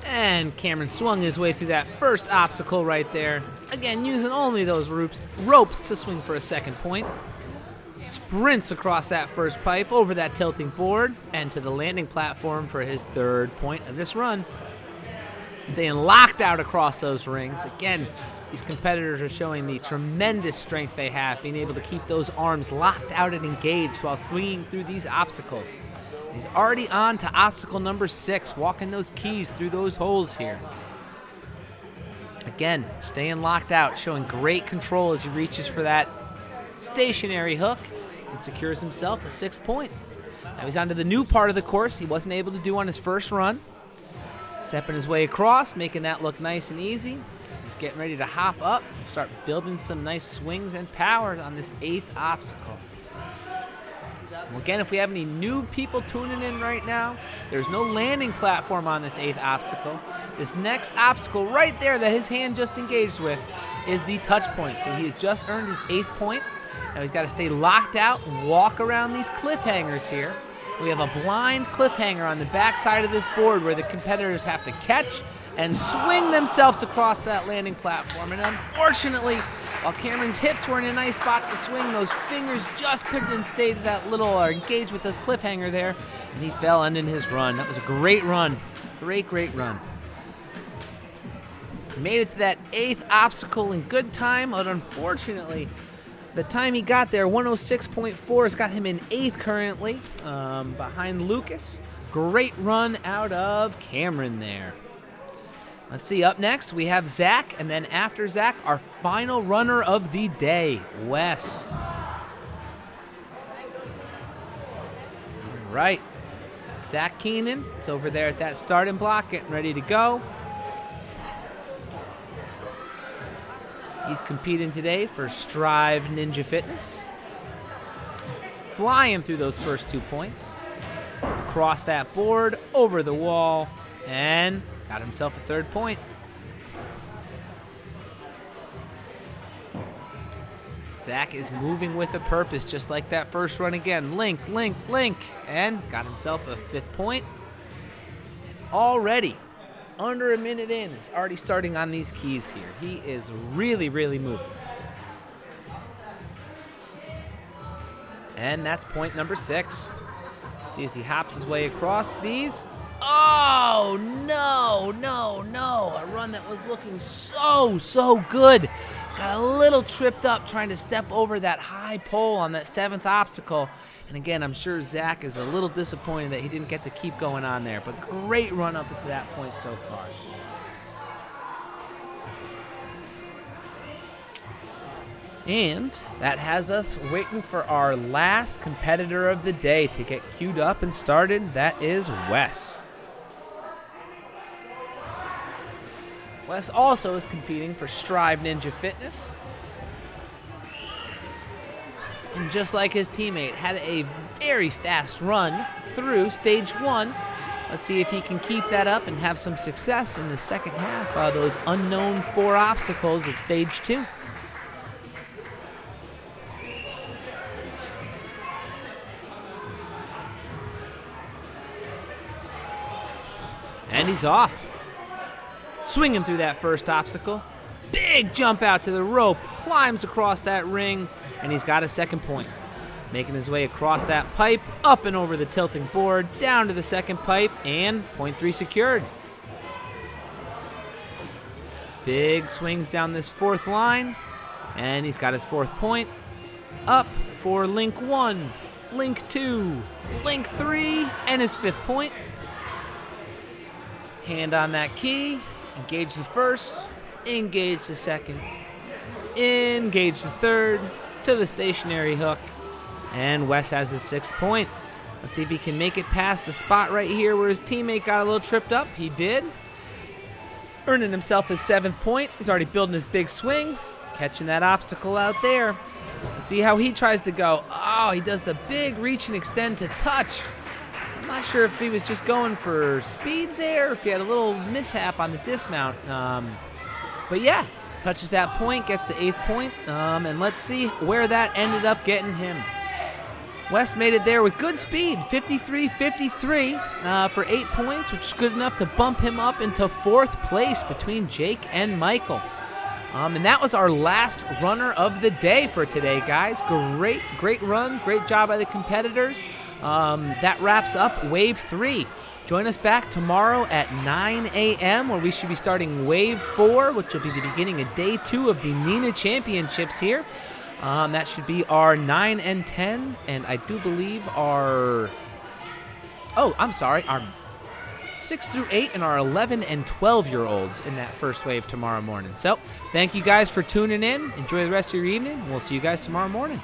And Cameron swung his way through that first obstacle right there. Again, using only those ropes to swing for a second point. Sprints across that first pipe, over that tilting board, and to the landing platform for his third point of this run. Staying locked out across those rings. Again, these competitors are showing the tremendous strength they have, being able to keep those arms locked out and engaged while swinging through these obstacles. He's already on to obstacle number 6, walking those keys through those holes here. Again, staying locked out, showing great control as he reaches for that stationary hook and secures himself a 6th point. Now he's on to the new part of the course he wasn't able to do on his first run. Stepping his way across, making that look nice and easy. This is getting ready to hop up and start building some nice swings and power on this 8th obstacle. Well, again, if we have any new people tuning in right now, there's no landing platform on this 8th obstacle. This next obstacle right there that his hand just engaged with is the touch point. So he has just earned his 8th point. Now he's got to stay locked out and walk around these cliffhangers here. We have a blind cliffhanger on the back side of this board where the competitors have to catch and swing themselves across that landing platform. And unfortunately, while Cameron's hips were in a nice spot to swing, those fingers just couldn't stay to that little or engage with the cliffhanger there, and he fell, ending his run. That was a great run. Great run. Made it to that 8th obstacle in good time, but unfortunately, the time he got there, 106.4, has got him in 8th currently, behind Lucas. Great run out of Cameron there. Let's see, up next we have Zach, and then after Zach, our final runner of the day, Wes. All right, so Zach Keenan, it's over there at that starting block, getting ready to go. He's competing today for Strive Ninja Fitness. Flying through those first 2 points. Across that board, over the wall, and got himself a 3rd point. Zach is moving with a purpose, just like that first run again. Link, and got himself a 5th point. Already under a minute in, is already starting on these keys here. He is really, really moving. And that's point number 6. Let's see as he hops his way across these. Oh, no. A run that was looking so good. Got a little tripped up trying to step over that high pole on that 7th obstacle. And again, I'm sure Zach is a little disappointed that he didn't get to keep going on there. But great run up to that point so far. And that has us waiting for our last competitor of the day to get queued up and started. That is Wes. Wes also is competing for Strive Ninja Fitness. And just like his teammate, had a very fast run through stage 1. Let's see if he can keep that up and have some success in the second half of those unknown 4 obstacles of stage 2. And he's off. Swinging through that first obstacle. Big jump out to the rope. Climbs across that ring. And he's got a second point. Making his way across that pipe. Up and over the tilting board. Down to the second pipe. And point 3 secured. Big swings down this 4th line. And he's got his 4th point. Up for link 1. Link 2. Link 3. And his 5th point. Hand on that key, engage the first, engage the second, engage the third, to the stationary hook, and Wes has his 6th point. Let's see if he can make it past the spot right here where his teammate got a little tripped up. He did, earning himself his 7th point. He's already building his big swing, catching that obstacle out there. Let's see how he tries to go. Oh, he does the big reach and extend to touch. I'm not sure if he was just going for speed there, if he had a little mishap on the dismount. But yeah, touches that point, gets the 8th point, and let's see where that ended up getting him. Wes made it there with good speed, 53-53 for 8 points, which is good enough to bump him up into 4th place between Jake and Michael. And that was our last runner of the day for today, guys. Great run. Great job by the competitors. That wraps up Wave 3. Join us back tomorrow at 9 a.m. where we should be starting Wave 4, which will be the beginning of Day 2 of the NENA Championships here. That should be our 9 and 10, and I do believe our 6 through 8 and our 11 and 12-year-olds in that first wave tomorrow morning. So thank you guys for tuning in. Enjoy the rest of your evening. We'll see you guys tomorrow morning.